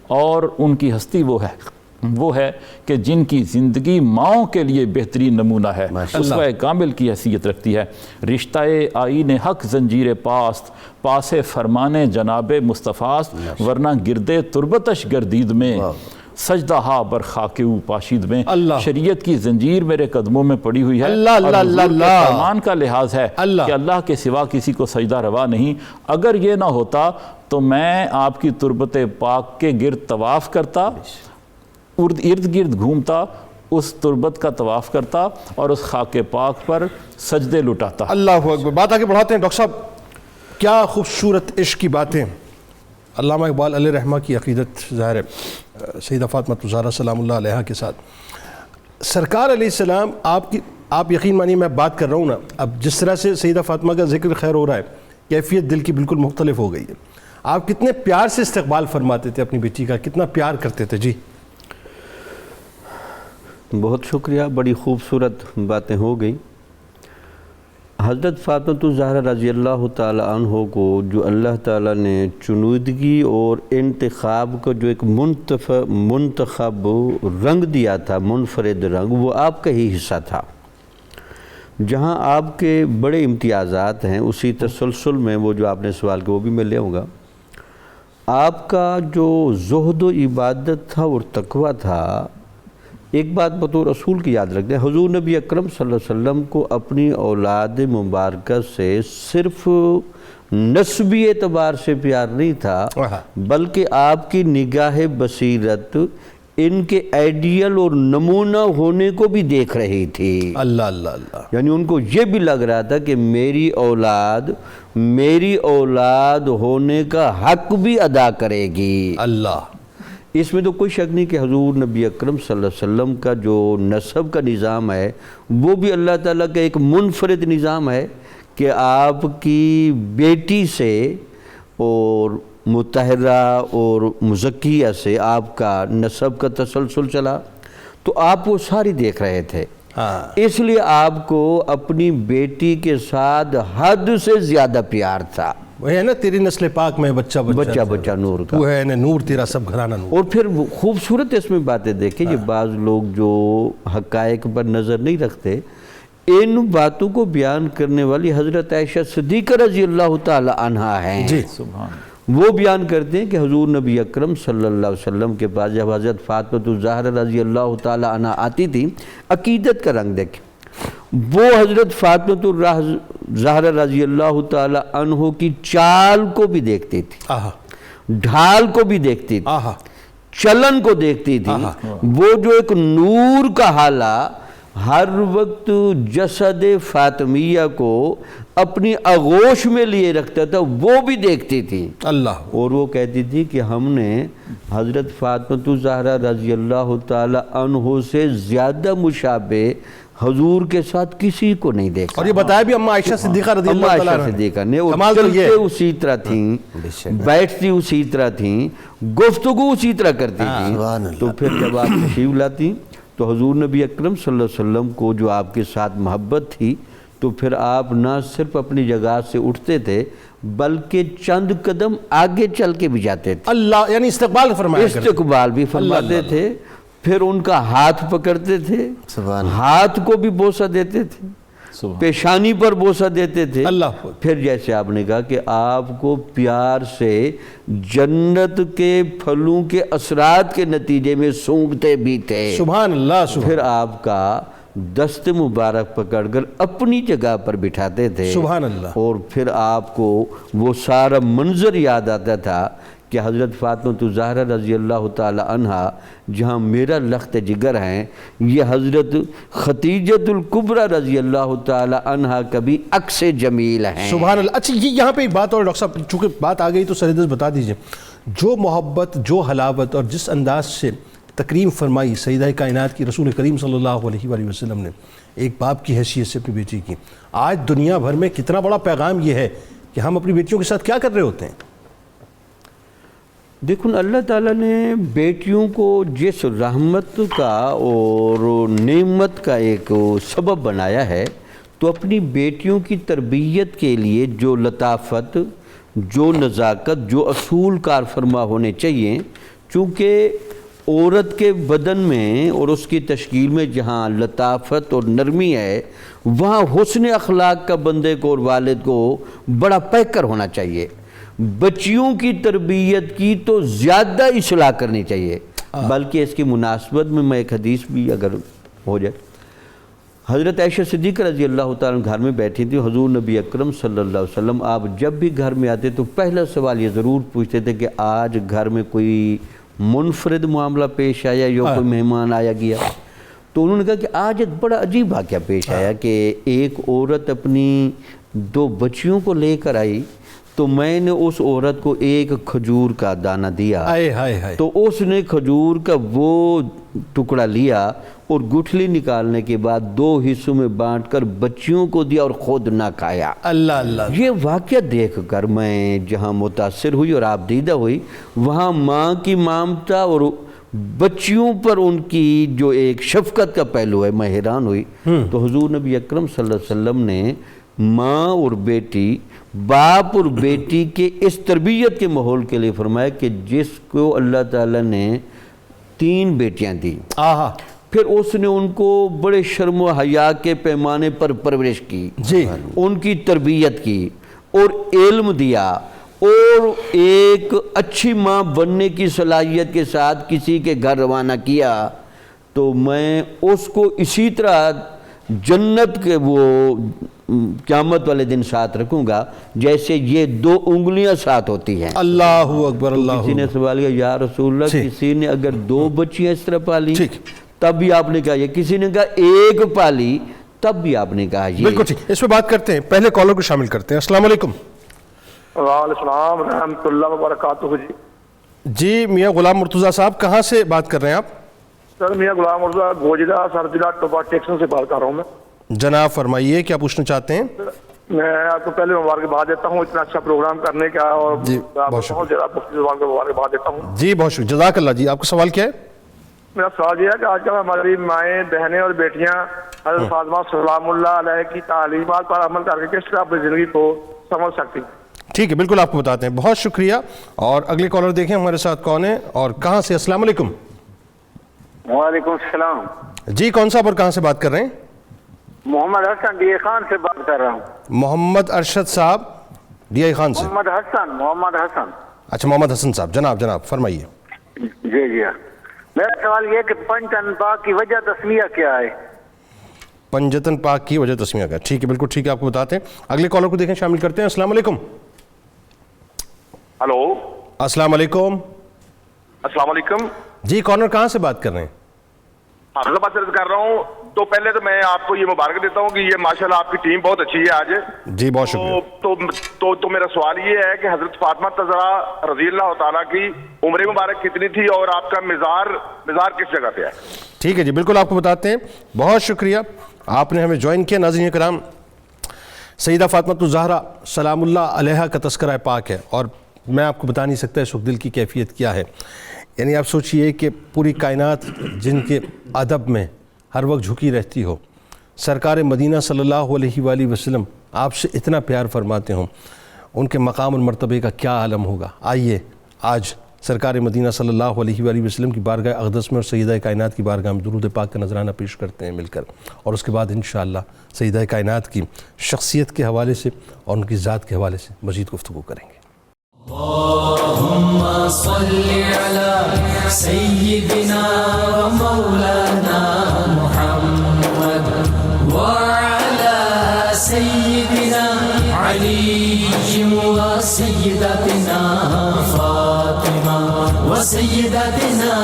[SPEAKER 4] اور ان کی ہستی وہ ہے کہ جن کی زندگی ماؤں کے لیے بہترین نمونہ ہے، اسوہ کامل کی حیثیت رکھتی ہے۔ رشتہ آئین حق زنجیر پاس فرمانے جناب مصطفیٰ، ورنہ گردے تربتش گردید میں سجدہ ہا بر خاکو پاشید میں۔ شریعت کی زنجیر میرے قدموں میں پڑی ہوئی ہے اور حضور کے فرمان کا لحاظ ہے کہ اللہ کے سوا کسی کو سجدہ روا نہیں۔ اگر یہ نہ ہوتا تو میں آپ کی تربت پاک کے گرد طواف کرتا، ارد گرد گھومتا، اس تربت کا طواف کرتا اور اس خاک پاک پر سجدے لٹاتا۔
[SPEAKER 2] اللہ اکبر۔ بات آگے بڑھاتے ہیں ڈاکٹر صاحب، کیا خوبصورت عشق کی باتیں۔ علامہ اقبال علیہ رحمہ کی عقیدت ظاہر ہے سیدہ فاطمہ الزہرا سلام اللہ علیہا کے ساتھ۔ سرکار علیہ السلام آپ یقین مانیے میں بات کر رہا ہوں نا، اب جس طرح سے سیدہ فاطمہ کا ذکر خیر ہو رہا ہے کیفیت دل کی بالکل مختلف ہو گئی ہے۔ آپ کتنے پیار سے استقبال فرماتے تھے اپنی بیٹی کا، کتنا پیار کرتے تھے؟ جی
[SPEAKER 3] بہت شکریہ، بڑی خوبصورت باتیں ہو گئی۔
[SPEAKER 5] حضرت فاطمہ الزہرا رضی اللہ تعالیٰ عنہ کو جو اللہ تعالیٰ نے چنودگی اور انتخاب کا جو ایک منتخب رنگ دیا تھا، منفرد رنگ، وہ آپ کا ہی حصہ تھا۔ جہاں آپ کے بڑے امتیازات ہیں، اسی تسلسل میں وہ جو آپ نے سوال کیا وہ بھی میں لے آؤں گا۔ آپ کا جو زہد و عبادت تھا اور تقویٰ تھا، ایک بات بطور اصول کی یاد رکھتے ہیں، حضور نبی اکرم صلی اللہ علیہ وسلم کو اپنی اولاد مبارکہ سے صرف نسبی اعتبار سے پیار نہیں تھا، بلکہ آپ کی نگاہ بصیرت ان کے آئیڈیل اور نمونہ ہونے کو بھی دیکھ رہی تھی۔
[SPEAKER 2] اللہ اللہ اللہ،
[SPEAKER 5] یعنی ان کو یہ بھی لگ رہا تھا کہ میری اولاد ہونے کا حق بھی ادا کرے گی۔
[SPEAKER 2] اللہ،
[SPEAKER 5] اس میں تو کوئی شک نہیں کہ حضور نبی اکرم صلی اللہ علیہ وسلم کا جو نسب کا نظام ہے وہ بھی اللہ تعالیٰ کا ایک منفرد نظام ہے کہ آپ کی بیٹی سے اور مطہرہ اور مزکیہ سے آپ کا نسب کا تسلسل چلا، تو آپ وہ ساری دیکھ رہے تھے۔ اس لیے آپ کو اپنی بیٹی کے ساتھ حد سے زیادہ پیار تھا۔
[SPEAKER 2] وہ ہے نا تیری نسل پاک میں بچہ
[SPEAKER 5] بچہ نور کا،
[SPEAKER 2] وہ ہے نا نور تیرا سب گھرانہ نور۔
[SPEAKER 5] اور پھر خوبصورت اس میں باتیں دیکھیں، یہ بعض لوگ جو حقائق پر نظر نہیں رکھتے، ان باتوں کو بیان کرنے والی حضرت عائشہ صدیقہ رضی اللہ تعالی عنہا ہیں۔
[SPEAKER 2] جی
[SPEAKER 4] سبحان
[SPEAKER 5] وہ بیان کرتے ہیں کہ حضور نبی اکرم صلی اللہ علیہ وسلم کے پاس جب حضرت فاطمہ الزہرا رضی اللہ تعالی عنہا آتی تھی، عقیدت کا رنگ دیکھیں، وہ حضرت فاطمہ الزہرا رضی اللہ تعالی عنہ کی چال کو بھی دیکھتی تھی، ڈھال کو بھی دیکھتی تھی، چلن کو دیکھتی تھی۔ وہ جو ایک نور کا حالہ ہر وقت جسد فاطمیہ کو اپنی آغوش میں لیے رکھتا تھا، وہ بھی دیکھتی تھی۔
[SPEAKER 2] اللہ،
[SPEAKER 5] اور وہ کہتی تھی کہ ہم نے حضرت فاطمہ الزہرا رضی اللہ تعالی عنہ سے زیادہ مشابہ حضور کے ساتھ کسی کو نہیں دیکھا۔
[SPEAKER 2] اور یہ بتایا بھی اماں عائشہ صدیقہ رضی اللہ
[SPEAKER 5] اماں
[SPEAKER 2] تعالیٰ
[SPEAKER 5] عائشہ
[SPEAKER 2] عنہ
[SPEAKER 5] صدیقہ نے، اور
[SPEAKER 2] کمال تو یہ
[SPEAKER 5] چلتے اسی طرح تھیں، بیٹھتی اسی طرح تھیں، گفتگو اسی طرح کرتی تھیں۔ تو پھر جب آپ تشریف لاتی تو حضور نبی اکرم صلی اللہ علیہ وسلم کو جو آپ کے ساتھ محبت تھی، تو پھر آپ نہ صرف اپنی جگہ سے اٹھتے تھے بلکہ چند قدم آگے چل کے بھی جاتے تھے۔
[SPEAKER 2] اللہ، یعنی استقبال فرمایا کرتے،
[SPEAKER 5] استقبال بھی فرماتے تھے، پھر ان کا ہاتھ پکڑتے تھے، ہاتھ کو بھی بوسہ دیتے تھے، پیشانی پر بوسہ دیتے تھے۔
[SPEAKER 2] اللہ،
[SPEAKER 5] پھر جیسے آپ نے کہا کہ آپ کو پیار سے جنت کے پھلوں کے اثرات کے نتیجے میں سونگھتے بھی تھے۔
[SPEAKER 2] سبحان اللہ، سبحان،
[SPEAKER 5] پھر آپ کا دست مبارک پکڑ کر اپنی جگہ پر بٹھاتے تھے،
[SPEAKER 2] سبحان اللہ۔
[SPEAKER 5] اور پھر آپ کو وہ سارا منظر یاد آتا تھا کہ حضرت فاطمہ الزہرا رضی اللہ تعالی عنہا جہاں میرا لخت جگر ہیں، یہ حضرت خدیجہ الکبریٰ رضی اللہ تعالی عنہا کا بھی عکس جمیل ہیں۔
[SPEAKER 2] سبحان اللہ۔ اچھا، یہ یہاں پہ ایک بات اور ڈاکٹر صاحب، چونکہ بات آ گئی تو سرحدت بتا دیجئے، جو محبت، جو حلاوت اور جس انداز سے تکریم فرمائی سیدہ کائنات کی رسول کریم صلی اللہ علیہ وآلہ وسلم نے ایک باپ کی حیثیت سے اپنی بیٹی کی، آج دنیا بھر میں کتنا بڑا پیغام یہ ہے کہ ہم اپنی بیٹیوں کے ساتھ کیا کر رہے ہوتے ہیں؟
[SPEAKER 5] دیکھو، اللہ تعالیٰ نے بیٹیوں کو جس رحمت کا اور نعمت کا ایک سبب بنایا ہے، تو اپنی بیٹیوں کی تربیت کے لیے جو لطافت، جو نزاکت، جو اصول کار فرما ہونے چاہیے، چونکہ عورت کے بدن میں اور اس کی تشکیل میں جہاں لطافت اور نرمی ہے، وہاں حسن اخلاق کا بندے کو اور والد کو بڑا پیکر ہونا چاہیے۔ بچیوں کی تربیت کی تو زیادہ اصلاح کرنی چاہیے، بلکہ اس کی مناسبت میں ایک حدیث بھی اگر ہو جائے، حضرت عائشہ صدیقہ رضی اللہ تعالیٰ گھر میں بیٹھی تھی، حضور نبی اکرم صلی اللہ علیہ وسلم آپ جب بھی گھر میں آتے تو پہلا سوال یہ ضرور پوچھتے تھے کہ آج گھر میں کوئی منفرد معاملہ پیش آیا یا کوئی مہمان آیا گیا؟ تو انہوں نے کہا کہ آج ایک بڑا عجیب واقعہ پیش آیا کہ ایک عورت اپنی 2 بچیوں کو لے کر آئی، تو میں نے اس عورت کو ایک کھجور کا دانہ دیا، تو اس نے کھجور کا وہ ٹکڑا لیا اور گٹھلی نکالنے کے بعد 2 حصوں میں بانٹ کر بچیوں کو دیا اور خود نہ کھایا۔
[SPEAKER 2] اللہ اللہ،
[SPEAKER 5] یہ واقعہ دیکھ کر میں جہاں متاثر ہوئی اور آپ دیدہ ہوئی، وہاں ماں کی ممتا اور بچیوں پر ان کی جو ایک شفقت کا پہلو ہے، میں حیران ہوئی۔ تو حضور نبی اکرم صلی اللہ علیہ وسلم نے ماں اور بیٹی، باپ اور بیٹی کے اس تربیت کے ماحول کے لیے فرمایا کہ جس کو اللہ تعالیٰ نے 3 بیٹیاں دی، پھر اس نے ان کو بڑے شرم و حیا کے پیمانے پر پرورش کی،
[SPEAKER 2] جی،
[SPEAKER 5] ان کی تربیت کی اور علم دیا، اور ایک اچھی ماں بننے کی صلاحیت کے ساتھ کسی کے گھر روانہ کیا، تو میں اس کو اسی طرح جنت کے وہ قیامت والے دن ساتھ رکھوں گا جیسے یہ 2 انگلیاں ساتھ ہوتی ہیں۔
[SPEAKER 2] اللہ اکبر، اللہ
[SPEAKER 5] کسی نے سوال کیا یا رسول اللہ کسی نے اگر 2 بچیاں اس طرح پالی تب بھی آپ نے کہا یہ، کسی نے کہا 1 پالی تب بھی آپ نے کہا یہ۔
[SPEAKER 2] بالکل ٹھیک، اس پہ بات کرتے ہیں، پہلے کالر کو شامل کرتے ہیں۔ السلام علیکم۔
[SPEAKER 6] وعلیکم السلام ورحمۃ اللہ وبرکاتہ۔
[SPEAKER 2] جی میاں غلام مرتضیٰ صاحب، کہاں سے بات کر رہے ہیں آپ؟
[SPEAKER 6] سر میاں غلام مرتضیٰ گوجرا سرجلا ٹوپا ٹیکسن سے بات کر رہا ہوں میں۔
[SPEAKER 2] جناب فرمائیے کیا پوچھنا چاہتے ہیں؟
[SPEAKER 6] میں آپ کو پہلے مبارکباد دیتا ہوں اتنا اچھا پروگرام کرنے کا، اور
[SPEAKER 2] جی،
[SPEAKER 6] آپ
[SPEAKER 2] بہت
[SPEAKER 6] کو بہت زیادہ مفتی زبان کو مبارکباد دیتا ہوں۔
[SPEAKER 2] جی بہت شکریہ، جزاک اللہ۔ جی آپ کا سوال کیا ہے؟
[SPEAKER 6] میرا سوال یہ ہے کہ آج کل ہماری مائیں، بہنیں اور بیٹیاں حضرت فاطمہ سلام اللہ علیہ کی تعلیمات پر عمل کر کے کس طرح اپنی زندگی کو سمجھ سکتی ہیں؟
[SPEAKER 2] ٹھیک ہے، بالکل آپ کو بتاتے ہیں، بہت شکریہ۔ اور اگلے کالر دیکھیں ہمارے ساتھ کون ہے اور کہاں سے۔ السلام علیکم۔
[SPEAKER 7] وعلیکم السلام۔
[SPEAKER 2] جی کون صاحب اور کہاں سے بات کر رہے ہیں؟
[SPEAKER 7] محمد حسن ڈی اے خان سے بات کر رہا ہوں۔
[SPEAKER 2] محمد ارشد صاحب ڈی آئی خان سے۔
[SPEAKER 7] محمد حسن۔
[SPEAKER 2] اچھا محمد حسن صاحب، جناب فرمائیے۔
[SPEAKER 7] جی جی، میرا سوال یہ ہے کہ پنجتن پاک کی وجہ تسمیہ کیا ہے؟
[SPEAKER 2] پنجتن پاک کی وجہ تسمیہ کا، ٹھیک ہے بالکل ٹھیک ہے، آپ کو بتاتے ہیں۔ اگلے کالر کو دیکھیں، شامل کرتے ہیں۔ السلام علیکم۔
[SPEAKER 6] ہلو،
[SPEAKER 2] السلام علیکم۔
[SPEAKER 6] السلام علیکم۔
[SPEAKER 2] جی کالر کہاں سے بات کر رہے ہیں؟
[SPEAKER 6] حافظ آباد سے کر رہا ہوں۔ تو پہلے تو میں آپ کو یہ مبارک دیتا ہوں کہ یہ ماشاءاللہ آپ کی ٹیم بہت اچھی ہے آج۔
[SPEAKER 2] جی بہت شکریہ۔
[SPEAKER 6] تو میرا سوال یہ ہے کہ حضرت فاطمہ الزہرا رضی اللہ تعالیٰ کی عمر مبارک کتنی تھی اور آپ کا مزار کس جگہ پہ ہے؟
[SPEAKER 2] ٹھیک ہے جی بالکل آپ کو بتاتے ہیں، بہت شکریہ آپ نے ہمیں جوائن کیا۔ ناظرین کرام، سیدہ فاطمہ الزہرا سلام اللہ علیہا کا تذکرہ پاک ہے، اور میں آپ کو بتا نہیں سکتا اس وقت دل کی کیفیت کیا ہے۔ یعنی آپ سوچئے کہ پوری کائنات جن کے ادب میں ہر وقت جھکی رہتی ہو، سرکار مدینہ صلی اللہ علیہ وآلہ وسلم آپ سے اتنا پیار فرماتے ہوں، ان کے مقام اور مرتبے کا کیا عالم ہوگا۔ آئیے آج سرکار مدینہ صلی اللہ علیہ وآلہ وسلم کی بارگاہ اقدس میں اور سیدہ کائنات کی بارگاہ میں درود پاک کا نذرانہ پیش کرتے ہیں مل کر، اور اس کے بعد انشاءاللہ سیدہ کائنات کی شخصیت کے حوالے سے اور ان کی ذات کے حوالے سے مزید گفتگو کریں گے۔
[SPEAKER 1] اللهم صل على سيدنا ومولانا محمد وعلى سيدنا علي وسيدتنا فاطمة وسيدتنا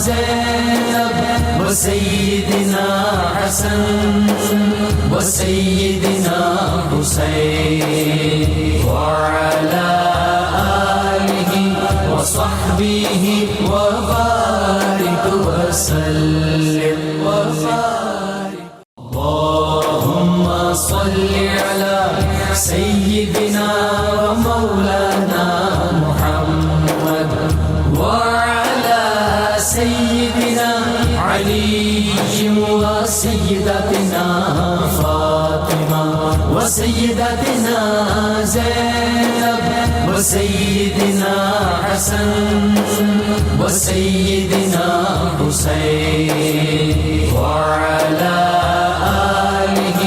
[SPEAKER 1] زينب وسيدنا حسن وسيدنا حسين وعلى وصحبه وبارك وسلم وبارك اللهم صل على سيدنا ومولانا محمد وعلى سيدنا علي وسيدتنا فاطمة وسيدتنا زينب وسيدنا حسن وسيدنا حسين وعلى آله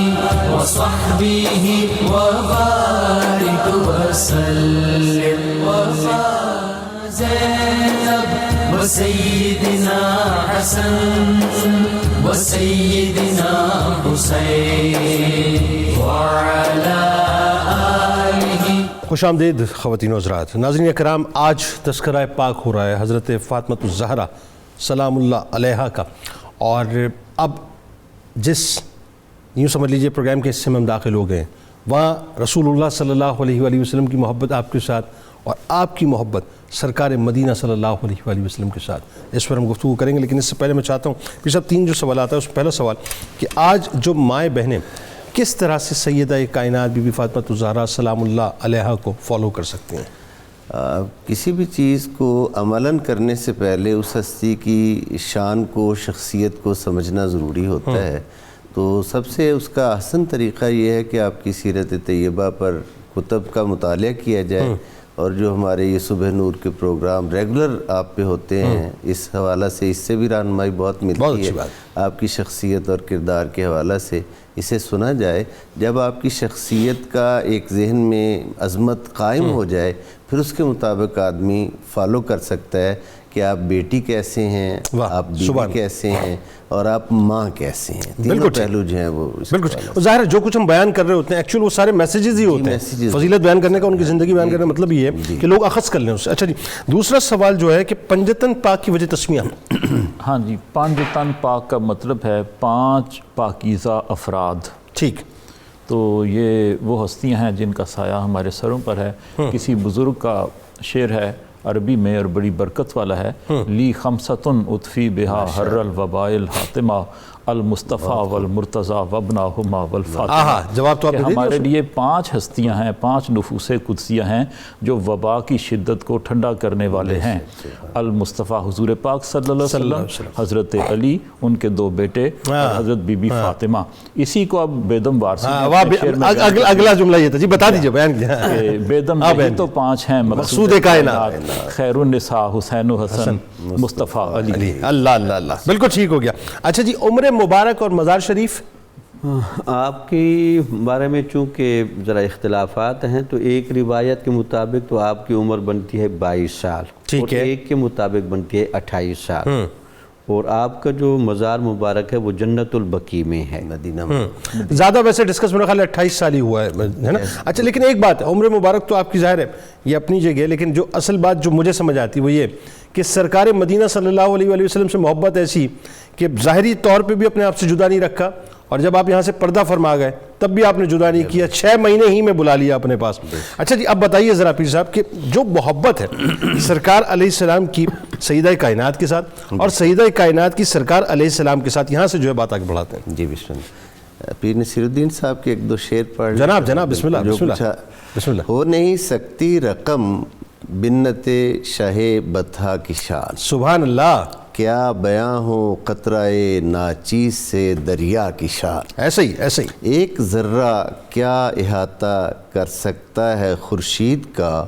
[SPEAKER 1] وصحبه وبارك وسلم وبارك زينب وسيدنا حسن وسيدنا حسين وعلى
[SPEAKER 2] خوش آمدید خواتین و حضرات۔ ناظرین کرام، آج تذکرہ پاک ہو رہا ہے حضرت فاطمہ الزہرا سلام اللہ علیہا کا، اور اب جس یوں سمجھ لیجئے پروگرام کے حصے میں ہم داخل ہو گئے، وہاں رسول اللہ صلی اللہ علیہ وآلہ وسلم کی محبت آپ کے ساتھ اور آپ کی محبت سرکار مدینہ صلی اللہ علیہ وآلہ وسلم کے ساتھ، اس پر ہم گفتگو کریں گے۔ لیکن اس سے پہلے میں چاہتا ہوں کہ سب 3 جو سوالات ہیں، اس میں پہلا سوال کہ آج جو مائیں بہنیں کس طرح سے سیدہ کائنات بی بی فاطمہ الزہرا سلام اللہ علیہا کو فالو کر سکتے ہیں؟
[SPEAKER 3] کسی بھی چیز کو عملاً کرنے سے پہلے اس ہستی کی شان کو، شخصیت کو سمجھنا ضروری ہوتا ہے۔ تو سب سے اس کا احسن طریقہ یہ ہے کہ آپ کی سیرت طیبہ پر کتب کا مطالعہ کیا جائے، اور جو ہمارے یہ صبح نور کے پروگرام ریگولر آپ پہ ہوتے ہیں، اس حوالہ سے اس سے بھی رہنمائی بہت ملتی ہے آپ کی شخصیت اور کردار کے حوالہ سے، اسے سنا جائے۔ جب آپ کی شخصیت کا ایک ذہن میں عظمت قائم ہو جائے، پھر اس کے مطابق آدمی فالو کر سکتا ہے کہ آپ بیٹی کیسے ہیں، آپ بیوی کیسے ہیں، اور آپ ماں کیسے ہیں۔ تینوں پہلو جو ہیں وہ
[SPEAKER 2] بالکل ظاہر ہے، جو کچھ ہم بیان کر رہے ہوتے ہیں ایکچوئل وہ سارے میسیجز ہی ہوتے ہیں۔ فضیلت بیان کرنے کا، ان کی زندگی بیان کرنے کا مطلب یہ ہے کہ لوگ اخذ کر لیں اس سے۔ اچھا جی، دوسرا سوال جو ہے کہ پنجتن پاک کی وجہ تسمیہ۔
[SPEAKER 4] ہاں جی، پنجتن پاک کا مطلب ہے 5 پاکیزہ افراد۔
[SPEAKER 2] ٹھیک،
[SPEAKER 4] تو یہ وہ ہستیاں ہیں جن کا سایہ ہمارے سروں پر ہے۔ کسی بزرگ کا شعر ہے عربی میں اور بڑی برکت والا ہے، لی خمسۃ اطفی بہا حر الوبائل حاتمہ المصطفیٰ والمرتضیٰ وابناہما والفاطمہ۔
[SPEAKER 2] جواب تو آپ نے دے دیا۔
[SPEAKER 4] ہمارے لیے 5 ہستیاں ہیں، 5 نفوس قدسیہ ہیں جو وبا کی شدت کو ٹھنڈا کرنے والے ہیں۔ المصطفیٰ حضور پاک صلی اللہ علیہ وسلم، حضرت علی، ان کے 2 بیٹے، اور حضرت بی بی فاطمہ۔ اسی کو اب بیدم وارسی
[SPEAKER 2] اگلا جملہ یہ تھا جی، بتا دیجئے، بیان کیا ہے۔
[SPEAKER 4] بیدم یہی تو 5 ہیں، مقصود کائنات، خیر النساء حسین و حسن، مصطفیٰ علی۔
[SPEAKER 2] اللہ اللہ اللہ، بالکل ٹھیک ہو گیا۔ اچھا جی، عمر مبارک اور مزار شریف؟
[SPEAKER 5] آپ کی بارے میں چونکہ ذرا اختلافات ہیں، تو ایک روایت کے مطابق تو آپ کی عمر بنتی ہے 22 سال، اور ایک کے مطابق بنتی ہے 28 سال، اور آپ کا جو مزار مبارک ہے وہ جنت البقیع میں ہے، مدینہ میں۔
[SPEAKER 2] زیادہ ویسے ڈسکس میرا خیال ہے 28 سال ہی ہوا ہے نا۔ اچھا، لیکن ایک بات، عمر مبارک تو آپ کی ظاہر ہے یہ اپنی جگہ ہے، لیکن جو اصل بات جو مجھے سمجھ آتی وہ یہ کہ سرکار مدینہ صلی اللہ علیہ وآلہ وسلم سے محبت ایسی کہ ظاہری طور پہ بھی اپنے آپ سے جدا نہیں رکھا، اور جب آپ یہاں سے پردہ فرما گئے تب بھی آپ نے جدا نہیں کیا، 6 مہینے ہی میں بلا لیا اپنے پاس۔ اچھا جی، اب بتائیے ذرا پیر صاحب کہ جو محبت ہے سرکار علیہ السلام کی سیدہ کائنات کے ساتھ اور سیدہ کائنات کی سرکار علیہ السلام کے ساتھ، یہاں سے جو ہے بات آگے بڑھاتے ہیں۔
[SPEAKER 3] جی بسم اللہ۔ پیر نصیر الدین صاحب کے ایک 2 شعر پڑھ
[SPEAKER 2] جناب بسم اللہ بسم اللہ بسم اللہ۔
[SPEAKER 3] ہو نہیں سکتی رقم بنت شاہ بطحہ کی شان،
[SPEAKER 2] سبحان اللہ،
[SPEAKER 3] کیا بیاں ہو قطرۂ ناچیز سے دریا کی شان۔
[SPEAKER 2] ایسے ہی
[SPEAKER 3] ایک ذرہ کیا احاطہ کر سکتا ہے خورشید کا،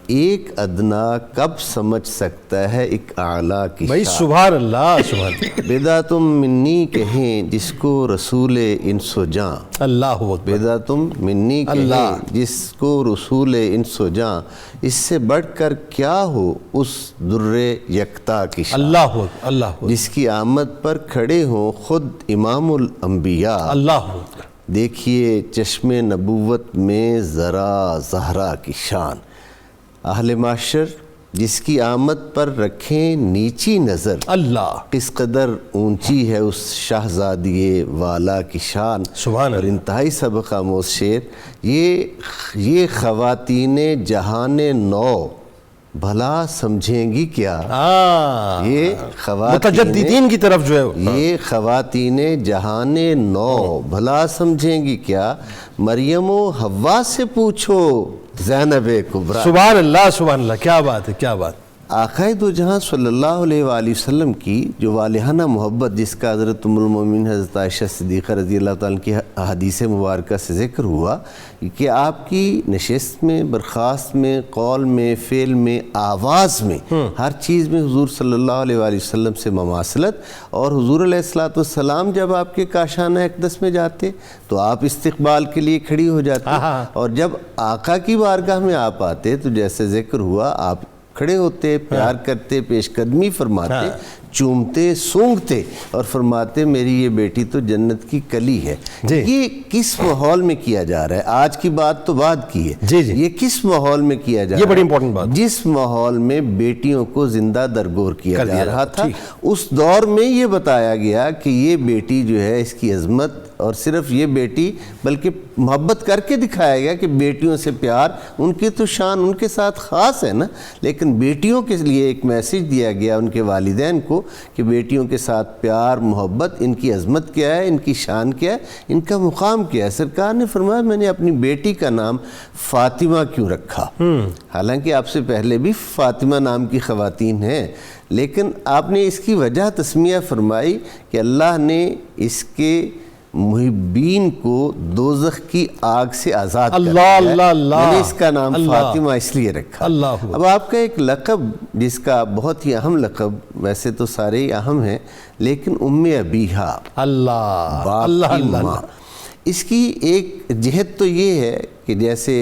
[SPEAKER 3] ایک ادنا کب سمجھ سکتا ہے ایک اعلیٰ کی
[SPEAKER 2] بھائی،
[SPEAKER 3] شان۔
[SPEAKER 2] سبحان اللہ سبحان اللہ۔
[SPEAKER 3] بیدا تم منی کہیں جس کو رسول انس و جاں،
[SPEAKER 2] اللہ اکبر۔
[SPEAKER 3] بیدا تم منی کہیں جس کو رسول انس و جاں، اس سے بڑھ کر کیا ہو اس در یکتا کی شان۔
[SPEAKER 2] اللہ اکبر، اللہ اکبر۔
[SPEAKER 3] جس کی آمد پر کھڑے ہوں خود امام الانبیاء،
[SPEAKER 2] اللہ اکبر۔
[SPEAKER 3] دیکھیے چشم نبوت میں ذرا زہرا کی شان۔ اہل معاشر جس کی آمد پر رکھیں نیچی نظر،
[SPEAKER 2] اللہ،
[SPEAKER 3] کس قدر اونچی ہے اس شہزادی والا کی شان۔
[SPEAKER 2] سبحان
[SPEAKER 3] اور انتہائی سبق آموز شعر، یہ خواتین جہان نو بھلا سمجھیں گی کیا، یہ
[SPEAKER 2] متجددین کی طرف جو ہے،
[SPEAKER 3] یہ خواتین جہان نو بھلا سمجھیں گی کیا، مریم و حوا سے پوچھو زینب کبریٰ۔
[SPEAKER 2] سبحان اللہ سبحان اللہ، کیا بات ہے، کیا بات۔
[SPEAKER 3] آقائے دو جہاں صلی اللہ علیہ وآلہ وسلم کی جو والہانہ محبت، جس کا حضرت ام المومنین حضرت عائشہ صدیقہ رضی اللہ تعالیٰ کی حدیث مبارکہ سے ذکر ہوا کہ آپ کی نشست میں، برخاست میں، قول میں، فعل میں، آواز میں، ہر چیز میں حضور صلی اللہ علیہ وآلہ وسلم سے مماثلت، اور حضور علیہ السلام جب آپ کے کاشانہ اقدس میں جاتے تو آپ استقبال کے لیے کھڑی ہو جاتے، اور جب آقا کی بارگاہ میں آپ آتے تو جیسے ذکر ہوا آپ کھڑے ہوتے، پیار کرتے، پیش قدمی فرماتے، چومتے، سونگتے اور فرماتے میری یہ بیٹی تو جنت کی کلی ہے۔ یہ کس ماحول میں کیا جا رہا ہے؟ آج کی بات تو بعد کی ہے، یہ کس ماحول میں کیا جا رہا ہے؟
[SPEAKER 2] یہ بڑی امپورٹنٹ بات،
[SPEAKER 3] جس ماحول میں بیٹیوں کو زندہ درگور کیا جا رہا تھا، اس دور میں یہ بتایا گیا کہ یہ بیٹی جو ہے اس کی عظمت، اور صرف یہ بیٹی بلکہ محبت کر کے دکھایا گیا کہ بیٹیوں سے پیار، ان کی تو شان ان کے ساتھ خاص ہے نا، لیکن بیٹیوں کے لیے ایک میسیج دیا گیا ان کے والدین کو کہ بیٹیوں کے ساتھ پیار، محبت، ان کی عظمت کیا ہے، ان کی شان کیا ہے، ان کا مقام کیا ہے۔ سرکار نے فرمایا میں نے اپنی بیٹی کا نام فاطمہ کیوں رکھا، حالانکہ آپ سے پہلے بھی فاطمہ نام کی خواتین ہیں، لیکن آپ نے اس کی وجہ تسمیہ فرمائی کہ اللہ نے اس کے محبین کو دوزخ کی آگ سے آزاد
[SPEAKER 2] اللہ
[SPEAKER 3] کرتا ہے۔
[SPEAKER 2] اللہ اللہ،
[SPEAKER 3] میں نے اس کا نام
[SPEAKER 2] اللہ،
[SPEAKER 3] فاطمہ اس لیے رکھا۔
[SPEAKER 2] اللہ۔
[SPEAKER 3] اب آپ کا ایک لقب جس کا بہت ہی اہم لقب، ویسے تو سارے ہی اہم ہیں، لیکن ام ابیہا،
[SPEAKER 2] اللہ
[SPEAKER 3] باپ
[SPEAKER 2] اللہ
[SPEAKER 3] کی
[SPEAKER 2] اللہ
[SPEAKER 3] ماں، اس کی ایک جہت تو یہ ہے کہ جیسے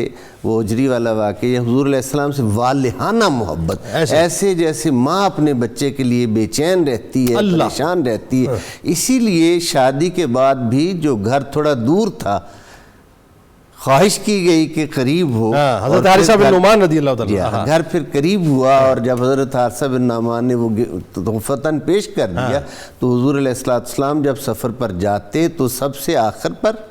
[SPEAKER 3] وہ اجری والا واقعہ، حضور علیہ السلام سے والہانہ محبت، ایسے جیسے ماں اپنے بچے کے لیے بے چین رہتی ہے، پریشان رہتی ہے، اسی لیے شادی کے بعد بھی جو گھر تھوڑا دور تھا خواہش کی گئی کہ قریب ہو،
[SPEAKER 2] حضرت حارثہ بن نعمان رضی اللہ تعالیٰ،
[SPEAKER 3] گھر پھر قریب ہوا، اور جب حضرت حارثہ بن نعمان نے وہ تحفتاً پیش کر دیا تو حضور علیہ السلام جب سفر پر جاتے تو سب سے آخر پر،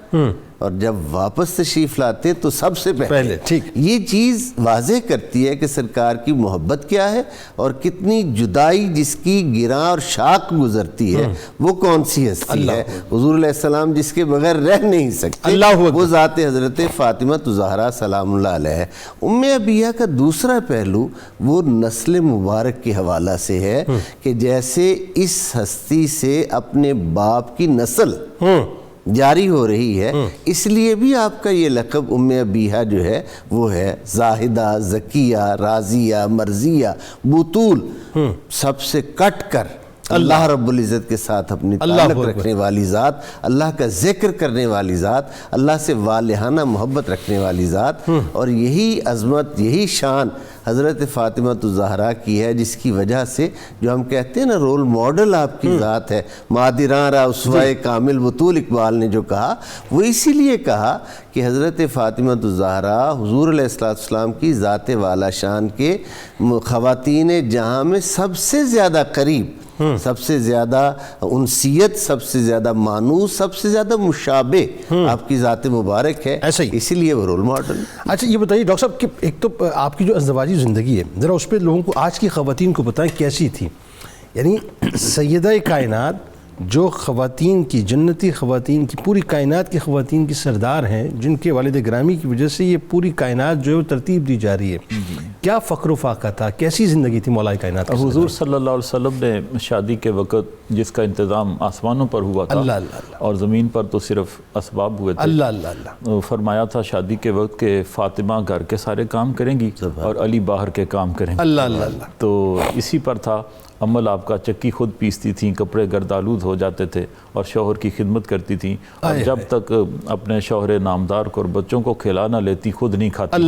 [SPEAKER 3] اور جب واپس تشریف لاتے تو سب سے پہلے۔
[SPEAKER 2] ٹھیک،
[SPEAKER 3] یہ چیز واضح کرتی ہے کہ سرکار کی محبت کیا ہے، اور کتنی جدائی جس کی گراں اور شاق گزرتی ہے وہ کون سی ہستی ہے۔ حضور علیہ السلام جس کے بغیر رہ نہیں سکتے، وہ ذات حضرت فاطمہ الزہرا سلام اللہ علیہ۔ ام ابیہا کا دوسرا پہلو وہ نسل مبارک کے حوالہ سے ہے کہ جیسے اس ہستی سے اپنے باپ کی نسل جاری ہو رہی ہے، اس لیے بھی آپ کا یہ لقب ام ابیہا جو ہے وہ ہے زاہدہ، زکیہ، راضیہ، مرضیہ، بطول، سب سے کٹ کر اللہ رب العزت کے ساتھ اپنی تعلق رکھنے والی ذات، اللہ کا ذکر کرنے والی ذات، اللہ سے والہانہ محبت رکھنے والی ذات، اور یہی عظمت، یہی شان حضرت فاطمہ الزہرا کی ہے، جس کی وجہ سے جو ہم کہتے ہیں نا رول ماڈل آپ کی ذات ہے، مادراں را اسوہ کامل بطول، اقبال نے جو کہا وہ اسی لیے کہا کہ حضرت فاطمہ الزہرا حضور علیہ السلام کی ذات والا شان کے خواتین جہاں میں سب سے زیادہ قریب، سب سے زیادہ انسیت، سب سے زیادہ مانوس، سب سے زیادہ مشابہ آپ کی ذات مبارک ہے، اسی لیے وہ رول ماڈل۔
[SPEAKER 2] اچھا یہ بتائیے ڈاکٹر صاحب کہ ایک تو آپ کی جو ازدواجی زندگی ہے، ذرا اس پہ لوگوں کو، آج کی خواتین کو بتائیں کیسی تھی؟ یعنی سیدہ کائنات جو خواتین کی، جنتی خواتین کی، پوری کائنات کی خواتین کی سردار ہیں، جن کے والد گرامی کی وجہ سے یہ پوری کائنات جو ہے ترتیب دی جا رہی ہے، کیا فخر و فاقہ تھا، کیسی زندگی تھی مولا کائنات؟
[SPEAKER 4] حضور صلی اللہ علیہ وسلم نے شادی کے وقت جس کا انتظام آسمانوں پر ہوا تھا اور زمین پر تو صرف اسباب ہوئے تھے، فرمایا تھا شادی کے وقت کہ فاطمہ گھر کے سارے کام کریں گی اور علی باہر کے کام کریں گے، تو اسی پر تھا عمل آپ کا۔ چکی خود پیستی تھیں، کپڑے گردآلود ہو جاتے تھے، اور شوہر کی خدمت کرتی تھیں، اور جب تک اپنے شوہر نامدار کو اور بچوں کو کھلا نہ لیتی خود نہیں کھاتی،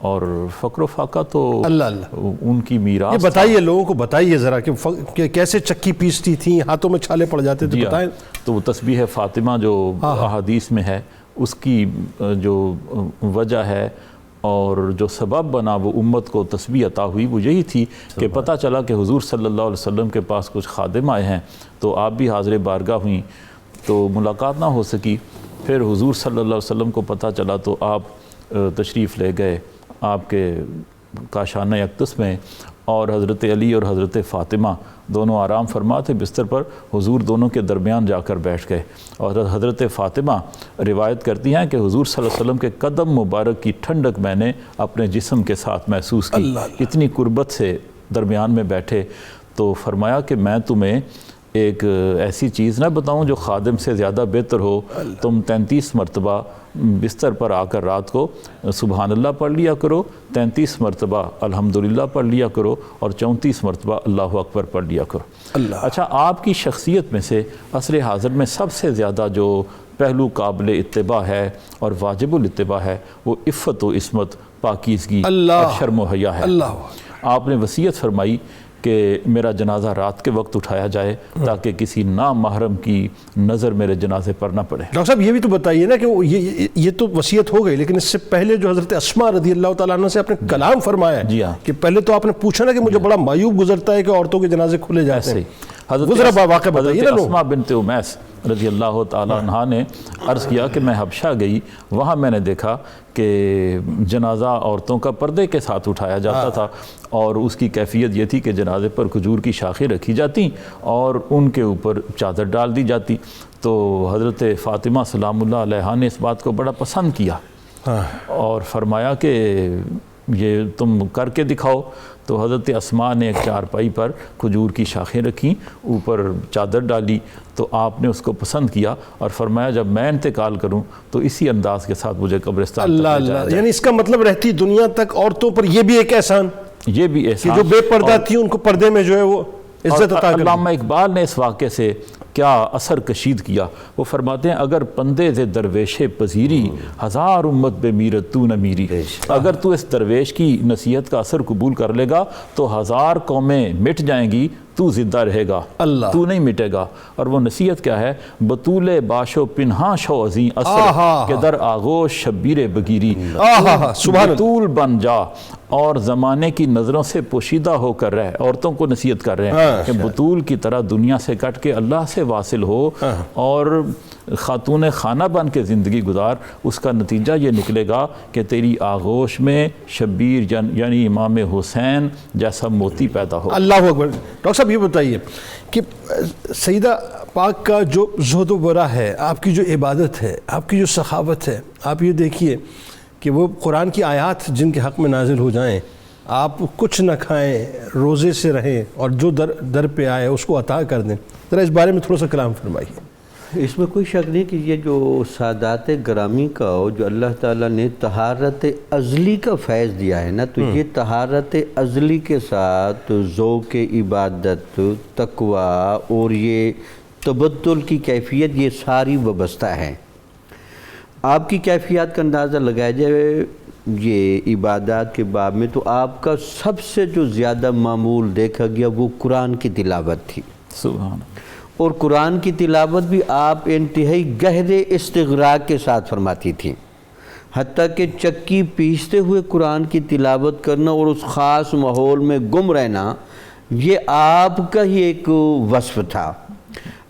[SPEAKER 4] اور فقر و فاقہ تو ان کی میراث۔
[SPEAKER 2] یہ بتائیے لوگوں کو، بتائیے ذرا کہ کیسے چکی پیستی تھیں، ہاتھوں میں چھالے پڑ جاتے تھے، بتائیں۔
[SPEAKER 4] تو وہ تسبیح فاطمہ جو احادیث میں ہے، اس کی جو وجہ ہے اور جو سبب بنا وہ امت کو تسبیح عطا ہوئی، وہ یہی تھی کہ پتہ چلا کہ حضور صلی اللہ علیہ وسلم کے پاس کچھ خادم آئے ہیں، تو آپ بھی حاضر بارگاہ ہوئیں، تو ملاقات نہ ہو سکی۔ پھر حضور صلی اللہ علیہ وسلم کو پتہ چلا تو آپ تشریف لے گئے آپ کے کاشانہ اقدس میں، اور حضرت علی اور حضرت فاطمہ دونوں آرام فرما تھے بستر پر، حضور دونوں کے درمیان جا کر بیٹھ گئے، اور حضرت فاطمہ روایت کرتی ہیں کہ حضور صلی اللہ علیہ وسلم کے قدم مبارک کی ٹھنڈک میں نے اپنے جسم کے ساتھ محسوس کی، اتنی قربت سے درمیان میں بیٹھے۔ تو فرمایا کہ میں تمہیں ایک ایسی چیز نہ بتاؤں جو خادم سے زیادہ بہتر ہو، تم 33 مرتبہ بستر پر آ کر رات کو سبحان اللہ پڑھ لیا کرو، 33 مرتبہ الحمدللہ پڑھ لیا کرو، اور 34 مرتبہ اللہ اکبر پڑھ لیا کرو۔ اچھا، آپ کی شخصیت میں سے عصر حاضر میں سب سے زیادہ جو پہلو قابل اتباع ہے اور واجب الاتباع ہے وہ عفت و عصمت، پاکیزگی اور شرم و حیا ہے۔ آپ نے وصیت فرمائی کہ میرا جنازہ رات کے وقت اٹھایا جائے تاکہ کسی نامحرم کی نظر میرے جنازے پر نہ پڑے۔
[SPEAKER 2] ڈاکٹر صاحب یہ بھی تو بتائیے نا کہ یہ تو وصیت ہو گئی، لیکن اس سے پہلے جو حضرت اسماء رضی اللہ تعالیٰ عنہ سے آپ نے کلام فرمایا ہے،
[SPEAKER 4] جی ہاں،
[SPEAKER 2] کہ پہلے تو آپ نے پوچھا نا کہ مجھے بڑا معیوب گزرتا ہے کہ عورتوں کے جنازے کھلے جاتے ہیں،
[SPEAKER 4] حضرت اسماء بنت امیس رضی اللہ تعالیٰ عنہ نے عرض کیا کہ میں حبشہ گئی، وہاں میں نے دیکھا کہ جنازہ عورتوں کا پردے کے ساتھ اٹھایا جاتا تھا، اور اس کی کیفیت یہ تھی کہ جنازے پر کھجور کی شاخیں رکھی جاتی اور ان کے اوپر چادر ڈال دی جاتی۔ تو حضرت فاطمہ سلام اللہ علیہا نے اس بات کو بڑا پسند کیا اور فرمایا کہ یہ تم کر کے دکھاؤ۔ تو حضرت اسماء نے ایک چارپائی پر کھجور کی شاخیں رکھیں، اوپر چادر ڈالی، تو آپ نے اس کو پسند کیا اور فرمایا جب میں انتقال کروں تو اسی انداز کے ساتھ مجھے قبرستان
[SPEAKER 2] اللہ
[SPEAKER 4] تک لے جایا
[SPEAKER 2] اللہ،
[SPEAKER 4] جائے۔
[SPEAKER 2] یعنی اس کا مطلب رہتی دنیا تک عورتوں پر یہ بھی ایک احسان
[SPEAKER 4] یہ بھی
[SPEAKER 2] کہ
[SPEAKER 4] احسان،
[SPEAKER 2] جو بے پردہ تھی ان کو پردے میں جو ہے وہ عزت عطا کر دی۔
[SPEAKER 4] علامہ اقبال نے اس واقعے سے کیا اثر کشید کیا، وہ فرماتے ہیں اگر پندے ز درویش پذیری ہزار امت بے میرت تو نہ میری، اگر تو اس درویش کی نصیحت کا اثر قبول کر لے گا تو ہزار قومیں مٹ جائیں گی، تو زندہ رہے گا،
[SPEAKER 2] اللہ،
[SPEAKER 4] تو نہیں مٹے گا۔ اور وہ نصیحت کیا ہے؟ بطول باشو پنہاں شو عظیم اثر کہ در آغوش شبیر بگیری،
[SPEAKER 2] سبحان اللہ،
[SPEAKER 4] بطول بن جا اور زمانے کی نظروں سے پوشیدہ ہو کر رہ۔ عورتوں کو نصیحت کر رہے ہیں کہ بطول کی طرح دنیا سے کٹ کے اللہ سے واصل ہو اور خاتون خانہ بن کے زندگی گزار۔ اس کا نتیجہ یہ نکلے گا کہ تیری آغوش میں شبیر یعنی امام حسین جیسا موتی پیدا ہو۔
[SPEAKER 2] اللہ اکبر۔ ڈاکٹر صاحب یہ بتائیے کہ سیدہ پاک کا جو زہد و ورع ہے، آپ کی جو عبادت ہے، آپ کی جو سخاوت ہے، آپ یہ دیکھیے کہ وہ قرآن کی آیات جن کے حق میں نازل ہو جائیں، آپ کچھ نہ کھائیں، روزے سے رہیں اور جو در پہ آئے اس کو عطا کر دیں۔ ذرا اس بارے میں تھوڑا سا کلام فرمائیے۔
[SPEAKER 5] اس میں کوئی شک نہیں کہ یہ جو سادات گرامی کا جو اللہ تعالیٰ نے طہارت ازلی کا فیض دیا ہے نا، تو یہ طہارت ازلی کے ساتھ ذوق عبادت، تقوی اور یہ تبدل کی کیفیت یہ ساری وابستہ ہیں۔ آپ کی کیفیات کا اندازہ لگایا جائے یہ عبادات کے باب میں تو آپ کا سب سے جو زیادہ معمول دیکھا گیا وہ قرآن کی تلاوت تھی،
[SPEAKER 4] سبحان اللہ۔
[SPEAKER 5] اور قرآن کی تلاوت بھی آپ انتہائی گہرے استغراق کے ساتھ فرماتی تھیں، حتیٰ کہ چکی پیستے ہوئے قرآن کی تلاوت کرنا اور اس خاص ماحول میں گم رہنا یہ آپ کا ہی ایک وصف تھا۔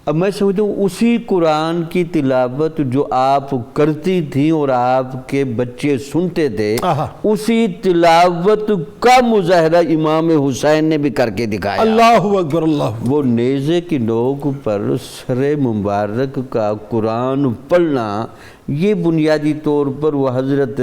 [SPEAKER 5] اب میں سمجھتا ہوں اسی قرآن کی تلاوت جو آپ کرتی تھیں اور آپ کے بچے سنتے تھے، اسی تلاوت کا مظاہرہ امام حسین نے بھی کر کے دکھایا۔
[SPEAKER 2] اللہ اکبر، اللہ۔
[SPEAKER 5] وہ نیزے کی نوک پر سر مبارک کا قرآن پڑھنا یہ بنیادی طور پر وہ حضرت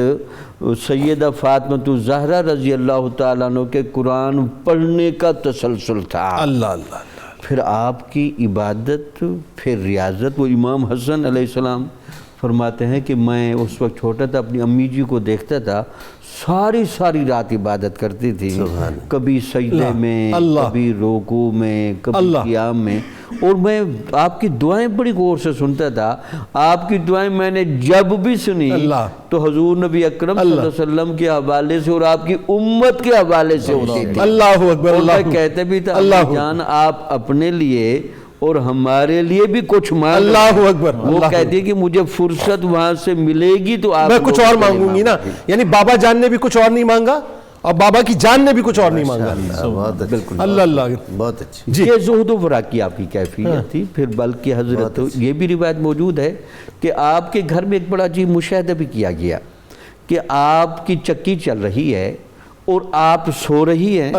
[SPEAKER 5] سیدہ فاطمہ الزہرا رضی اللہ تعالیٰ عنہ کے قرآن پڑھنے کا تسلسل تھا۔
[SPEAKER 2] اللہ اللہ۔
[SPEAKER 5] پھر آپ کی عبادت، پھر ریاضت۔ وہ امام حسن علیہ السلام فرماتے ہیں کہ میں اس وقت چھوٹا تھا، اپنی امی جی کو دیکھتا تھا ساری رات عبادت کرتی تھی، کبھی سجدے میں، کبھی رکوع میں، کبھی قیام میں، اور میں آپ کی دعائیں بڑی غور سے سنتا تھا۔ آپ کی دعائیں میں نے جب بھی سنی تو حضور نبی اکرم صلی اللہ علیہ وسلم کے حوالے سے اور آپ کی امت کے حوالے سے ہوتی تھی۔
[SPEAKER 2] اللہ اکبر،
[SPEAKER 5] اور میں کہتے بھی تھا اللہ جان آپ اپنے لیے اور ہمارے لیے بھی کچھ مانگ۔
[SPEAKER 2] اللہ اکبر۔
[SPEAKER 5] وہ کہتی ہے کہ مجھے فرصت وہاں سے ملے گی تو آپ
[SPEAKER 2] میں کچھ اور مانگوں گی نا، یعنی بابا جان نے بھی کچھ اور نہیں مانگا اور بابا کی جان نے بھی کچھ اور نہیں مانگا۔
[SPEAKER 5] بالکل،
[SPEAKER 2] اللہ اللہ،
[SPEAKER 3] بہت اچھی۔
[SPEAKER 5] یہ زہد و ورع کی آپ کی کیفیت تھی۔ پھر بلکہ حضرت یہ بھی روایت موجود ہے کہ آپ کے گھر میں ایک بڑا عجیب مشاہدہ بھی کیا گیا کہ آپ کی چکی چل رہی ہے اور آپ سو رہی ہیں،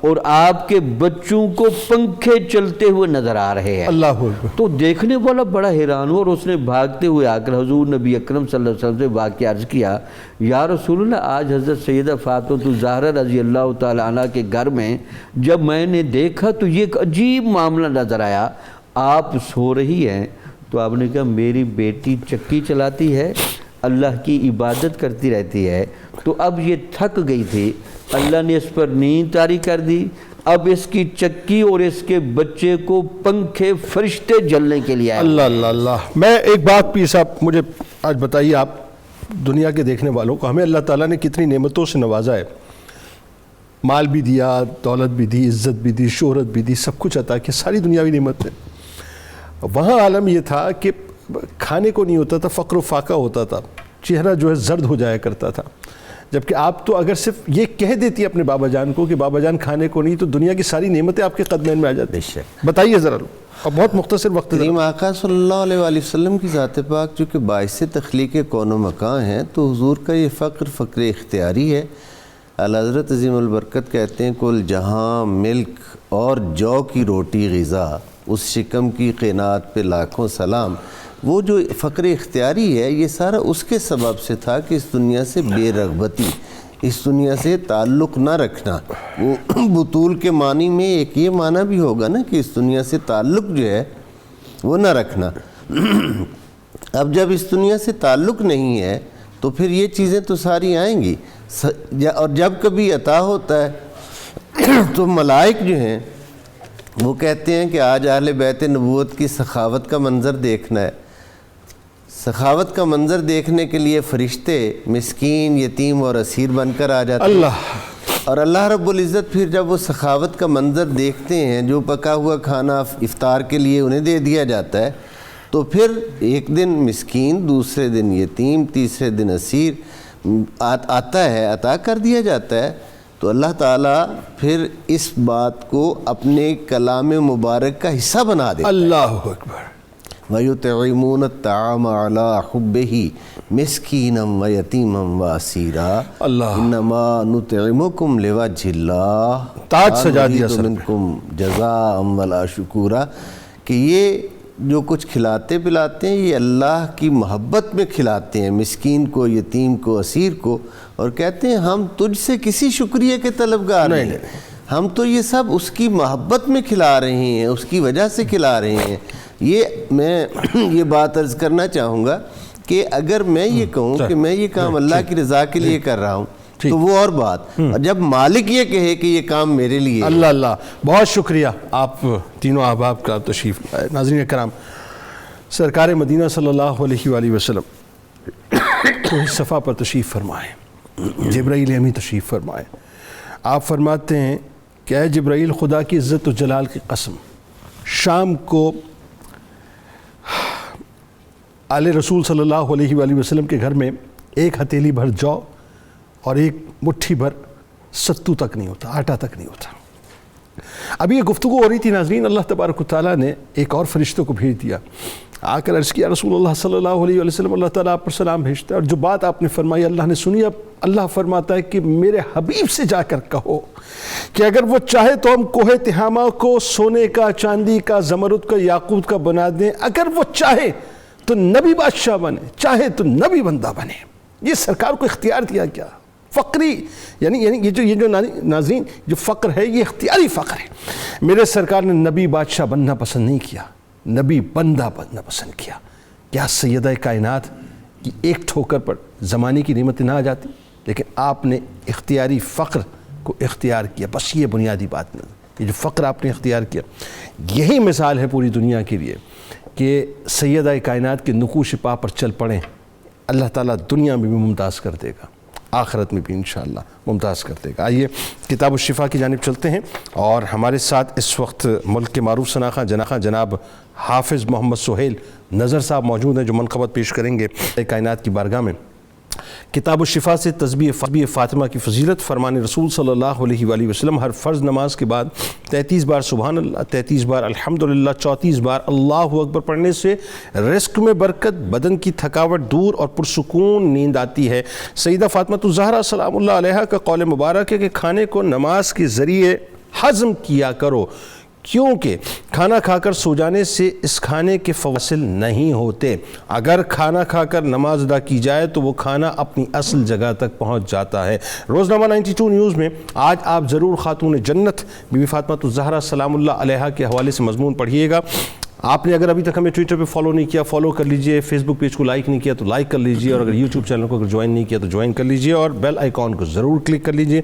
[SPEAKER 5] اور آپ کے بچوں کو پنکھے چلتے ہوئے نظر آ رہے ہیں۔
[SPEAKER 2] اللہ اکبر۔
[SPEAKER 5] تو دیکھنے والا بڑا حیران ہوا اور اس نے بھاگتے ہوئے آ کر حضور نبی اکرم صلی اللہ علیہ وسلم سے واقعہ عرض کیا، یا رسول اللہ آج حضرت سیدہ فاطمہ الزہرا رضی اللہ تعالی عنہ کے گھر میں جب میں نے دیکھا تو یہ ایک عجیب معاملہ نظر آیا، آپ سو رہی ہیں۔ تو آپ نے کہا میری بیٹی چکی چلاتی ہے، اللہ کی عبادت کرتی رہتی ہے، تو اب یہ تھک گئی تھی، اللہ نے اس پر نیند طاری کر دی، اب اس کی چکی اور اس کے بچے کو پنکھے فرشتے جلنے کے لیے آئے۔
[SPEAKER 2] اللہ اللہ اللہ۔ میں ایک بات پیر صاحب مجھے آج بتائیے، آپ دنیا کے دیکھنے والوں کو، ہمیں اللہ تعالیٰ نے کتنی نعمتوں سے نوازا ہے، مال بھی دیا، دولت بھی دی، عزت بھی دی، شہرت بھی دی، سب کچھ عطا کیا، ساری دنیاوی نعمت ہے۔ وہاں عالم یہ تھا کہ کھانے کو نہیں ہوتا تھا، فقر و فاقہ ہوتا تھا، چہرہ جو ہے زرد ہو جایا کرتا تھا، جبکہ آپ تو اگر صرف یہ کہہ دیتی اپنے بابا جان کو کہ بابا جان کھانے کو نہیں، تو دنیا کی ساری نعمتیں آپ کے قدمین میں آ جاتی۔ بتائیے ذرا، اور بہت مختصر وقت۔
[SPEAKER 3] کریم آقا صلی اللہ علیہ وآلہ وسلم کی ذات پاک چونکہ باعث تخلیق کون و مکان ہیں، تو حضور کا یہ فقر اختیاری ہے۔ اعلیٰ حضرت عظیم البرکت کہتے ہیں کل جہاں ملک اور جو کی روٹی غذا، اس شکم کی قینات پہ لاکھوں سلام۔ وہ جو فقر اختیاری ہے یہ سارا اس کے سبب سے تھا کہ اس دنیا سے بے رغبتی، اس دنیا سے تعلق نہ رکھنا. وہ بطول کے معنی میں ایک یہ معنی بھی ہوگا نا کہ اس دنیا سے تعلق جو ہے وہ نہ رکھنا. اب جب اس دنیا سے تعلق نہیں ہے تو پھر یہ چیزیں تو ساری آئیں گی. اور جب کبھی عطا ہوتا ہے تو ملائک جو ہیں وہ کہتے ہیں کہ آج اہل بیت نبوت کی سخاوت کا منظر دیکھنا ہے. سخاوت کا منظر دیکھنے کے لیے فرشتے مسکین، یتیم اور اسیر بن کر آ جاتے ہیں. اور اللہ رب العزت پھر جب وہ سخاوت کا منظر دیکھتے ہیں، جو پکا ہوا کھانا افطار کے لیے انہیں دے دیا جاتا ہے، تو پھر ایک دن مسکین، دوسرے دن یتیم، تیسرے دن اسیر آتا ہے، عطا کر دیا جاتا ہے. تو اللہ تعالیٰ پھر اس بات کو اپنے کلام مبارک کا حصہ بنا دے.
[SPEAKER 2] اللہ اکبر.
[SPEAKER 3] وَيُطْعِمُونَ الطَّعَامَ عَلَىٰ حُبِّهِ مِسْكِينًا وَيَتِيمًا وَأَسِيرًا إِنَّمَا نُطْعِمُكُمْ لِوَجْهِ اللَّهِ
[SPEAKER 2] تاج سجا دیا سر
[SPEAKER 3] مِنْكُمْ جَزَاءً وَلَا شُكُورًا. کہ یہ جو کچھ کھلاتے پلاتے ہیں یہ اللہ کی محبت میں کھلاتے ہیں، مسکین کو، یتیم کو، اسیر کو، اور کہتے ہیں ہم تجھ سے کسی شکریہ کے طلبگار نہیں، ہم تو یہ سب اس کی محبت میں کھلا رہے ہیں، اس کی وجہ سے کھلا رہے ہیں. یہ میں یہ بات عرض کرنا چاہوں گا کہ اگر میں یہ کہوں کہ میں یہ کام اللہ کی رضا کے لیے کر رہا ہوں تو وہ اور بات، اور جب مالک یہ کہے کہ یہ کام میرے لیے.
[SPEAKER 2] اللہ اللہ، بہت شکریہ آپ تینوں احباب کا تشریف لائے. ناظرین کرام، سرکار مدینہ صلی اللہ علیہ وآلہ وسلم اس صفحہ پر تشریف فرمائے، جبرائیل امی تشریف فرمائے. آپ فرماتے ہیں کہ اے جبرائیل، خدا کی عزت و جلال کی قسم، شام کو آل رسول صلی اللہ علیہ وآلہ وسلم کے گھر میں ایک ہتھیلی بھر جو اور ایک مٹھی بھر ستو تک نہیں ہوتا، آٹا تک نہیں ہوتا. ابھی یہ گفتگو ہو رہی تھی ناظرین، اللہ تبارک و تعالیٰ نے ایک اور فرشتوں کو بھیج دیا، آ کر عرض کیا رسول اللہ صلی اللہ علیہ وسلم، اللہ تعالیٰ آپ پر سلام بھیجتا ہے، اور جو بات آپ نے فرمائی اللہ نے سنی. اب اللہ فرماتا ہے کہ میرے حبیب سے جا کر کہو کہ اگر وہ چاہے تو ہم کوہ تہامہ کو سونے کا، چاندی کا، زمرد کا، یاقوت کا بنا دیں. اگر وہ چاہے تو نبی بادشاہ بنے، چاہے تو نبی بندہ بنے. یہ سرکار کو اختیار دیا گیا. فقری یعنی یہ جو ناظرین جو فقر ہے یہ اختیاری فقر ہے. میرے سرکار نے نبی بادشاہ بننا پسند نہیں کیا، نبی بندہ بننا پسند کیا. کیا سیدہ کائنات کی ایک ٹھوکر پر زمانے کی نعمتیں نہ آ جاتی؟ لیکن آپ نے اختیاری فقر کو اختیار کیا. بس یہ بنیادی بات نہیں، یہ جو فقر آپ نے اختیار کیا، یہی مثال ہے پوری دنیا کے لیے کہ سیدہ کائنات کے نقوش پا پر چل پڑیں. اللہ تعالیٰ دنیا میں بھی ممتاز کر دے گا، آخرت میں بھی انشاءاللہ ممتاز کر دے گا. آئیے کتاب الشفا کی جانب چلتے ہیں، اور ہمارے ساتھ اس وقت ملک کے معروف شناخواں جناب حافظ محمد سہیل نظر صاحب موجود ہیں، جو منقبت پیش کریں گے کائنات کی بارگاہ میں. کتاب الشفا سے تسبیح فاطمہ کی فضیلت. فرمان رسول صلی اللہ علیہ وآلہ وسلم، ہر فرض نماز کے بعد 33 بار سبحان اللہ، 33 بار الحمدللہ، 34 بار اللہ اکبر پڑھنے سے رزق میں برکت، بدن کی تھکاوٹ دور اور پرسکون نیند آتی ہے. سیدہ فاطمہ الزہرا سلام اللہ علیہا کا قول مبارک ہے کہ کھانے کو نماز کے ذریعے ہضم کیا کرو، کیونکہ کھانا کھا کر سو جانے سے اس کھانے کے فواصل نہیں ہوتے. اگر کھانا کھا کر نماز ادا کی جائے تو وہ کھانا اپنی اصل جگہ تک پہنچ جاتا ہے. روزنامہ 92 نیوز میں آج آپ ضرور خاتون جنت بی بی فاطمہ الزہرا سلام اللہ علیہا کے حوالے سے مضمون پڑھیے گا. آپ نے اگر ابھی تک ہمیں ٹویٹر پہ فالو نہیں کیا، فالو کر لیجئے. فیس بک پیج کو لائک نہیں کیا تو لائک کر لیجئے، اور اگر یوٹیوب چینل کو اگر جوائن نہیں کیا تو جوائن کر لیجئے، اور بیل آئیکن کو ضرور کلک کر لیجئے.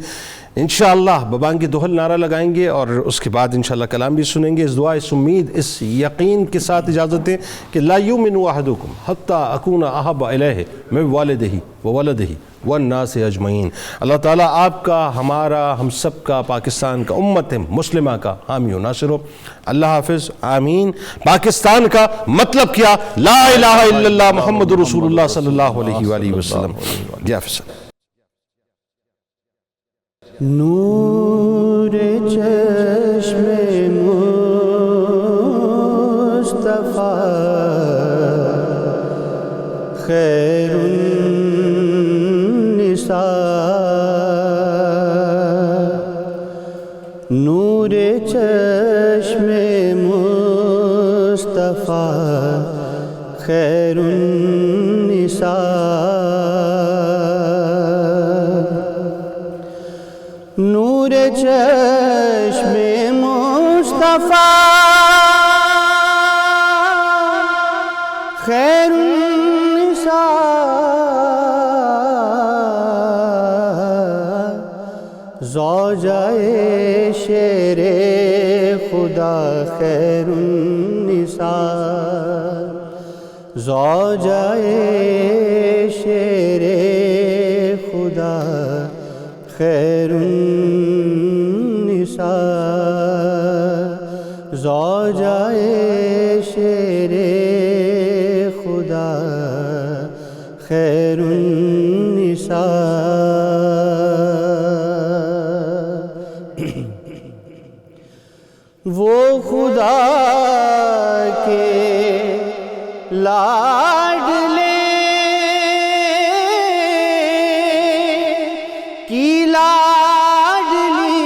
[SPEAKER 2] انشاءاللہ ببانگ دوہل نعرہ لگائیں گے اور اس کے بعد انشاءاللہ کلام بھی سنیں گے. اس دعا، اس امید، اس یقین کے ساتھ اجازت دیں کہ لا یؤمن احدکم حتی اکون احب الیہ من والدہ وولدہ والناس اجمعین. اللہ تعالیٰ آپ کا، ہمارا، ہم سب کا، پاکستان کا، امت مسلمہ کا حامی و ناصر ہو. اللہ حافظ، آمین. پاکستان کا مطلب کیا؟ لا الہ الا اللہ محمد رسول اللہ صلی اللہ علیہ وآلہ وسلم. یا فصل
[SPEAKER 1] نور چشم مصطفیٰ خیر النساء، نور چشم مصطفیٰ خیر النساء. چشم مصطفیٰ خیر النساء زوجائے شیر خدا خیر النساء زوجائے شیر خدا خیر النساء زوجائے شیر خدا خیر النساء وہ خدا کے لاڈلے کی لاڈلی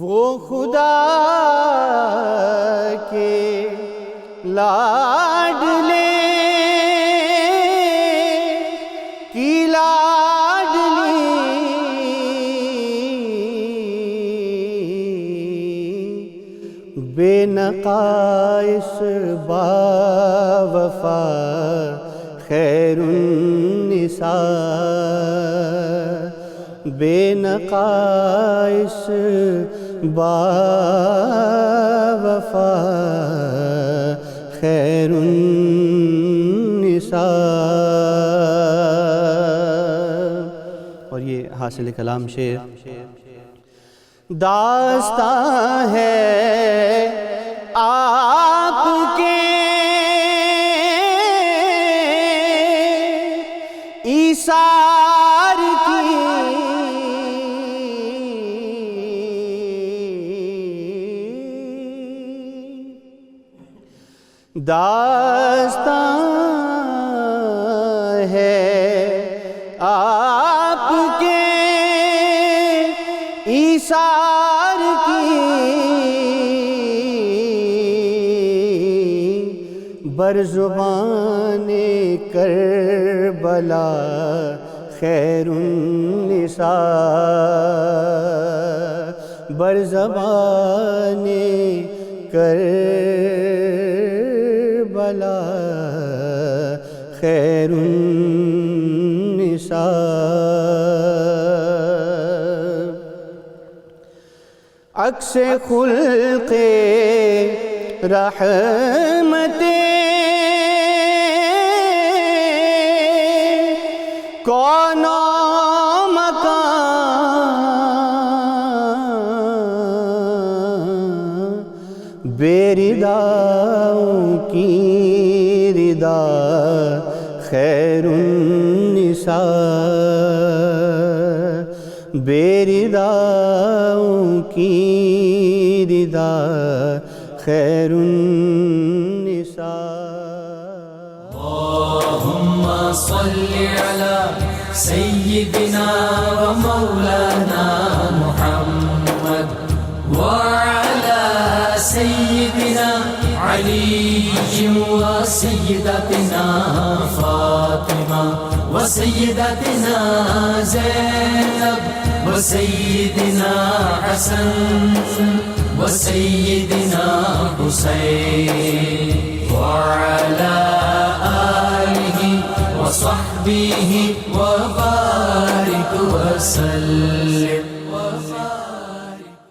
[SPEAKER 1] وہ خدا کے لاڈلے کی لاڈلی بے نقائص با وفا خیر النساء بے نقائص با وفا خیر النساء۔ اور یہ حاصل کلام شعر داستان ہے آپ کے ایثار کی داستان ہے آپ کے ایثار کی برزبان کربلا خیر النساء برزبان کربلا خیر النساء۔ عکس خلق رحمت کون و مکان بے رداؤں کی ردا خیر النساء بے رداؤں کی ردا خیر النساء۔
[SPEAKER 8] اللهم صل على سيدنا ومولانا محمد وعلى سيدنا علي وسيدتنا فاطمة وسيدتنا زينب وسيدنا حسن وسيدنا حسين وعلى آله وصحبه وبارك وسلم۔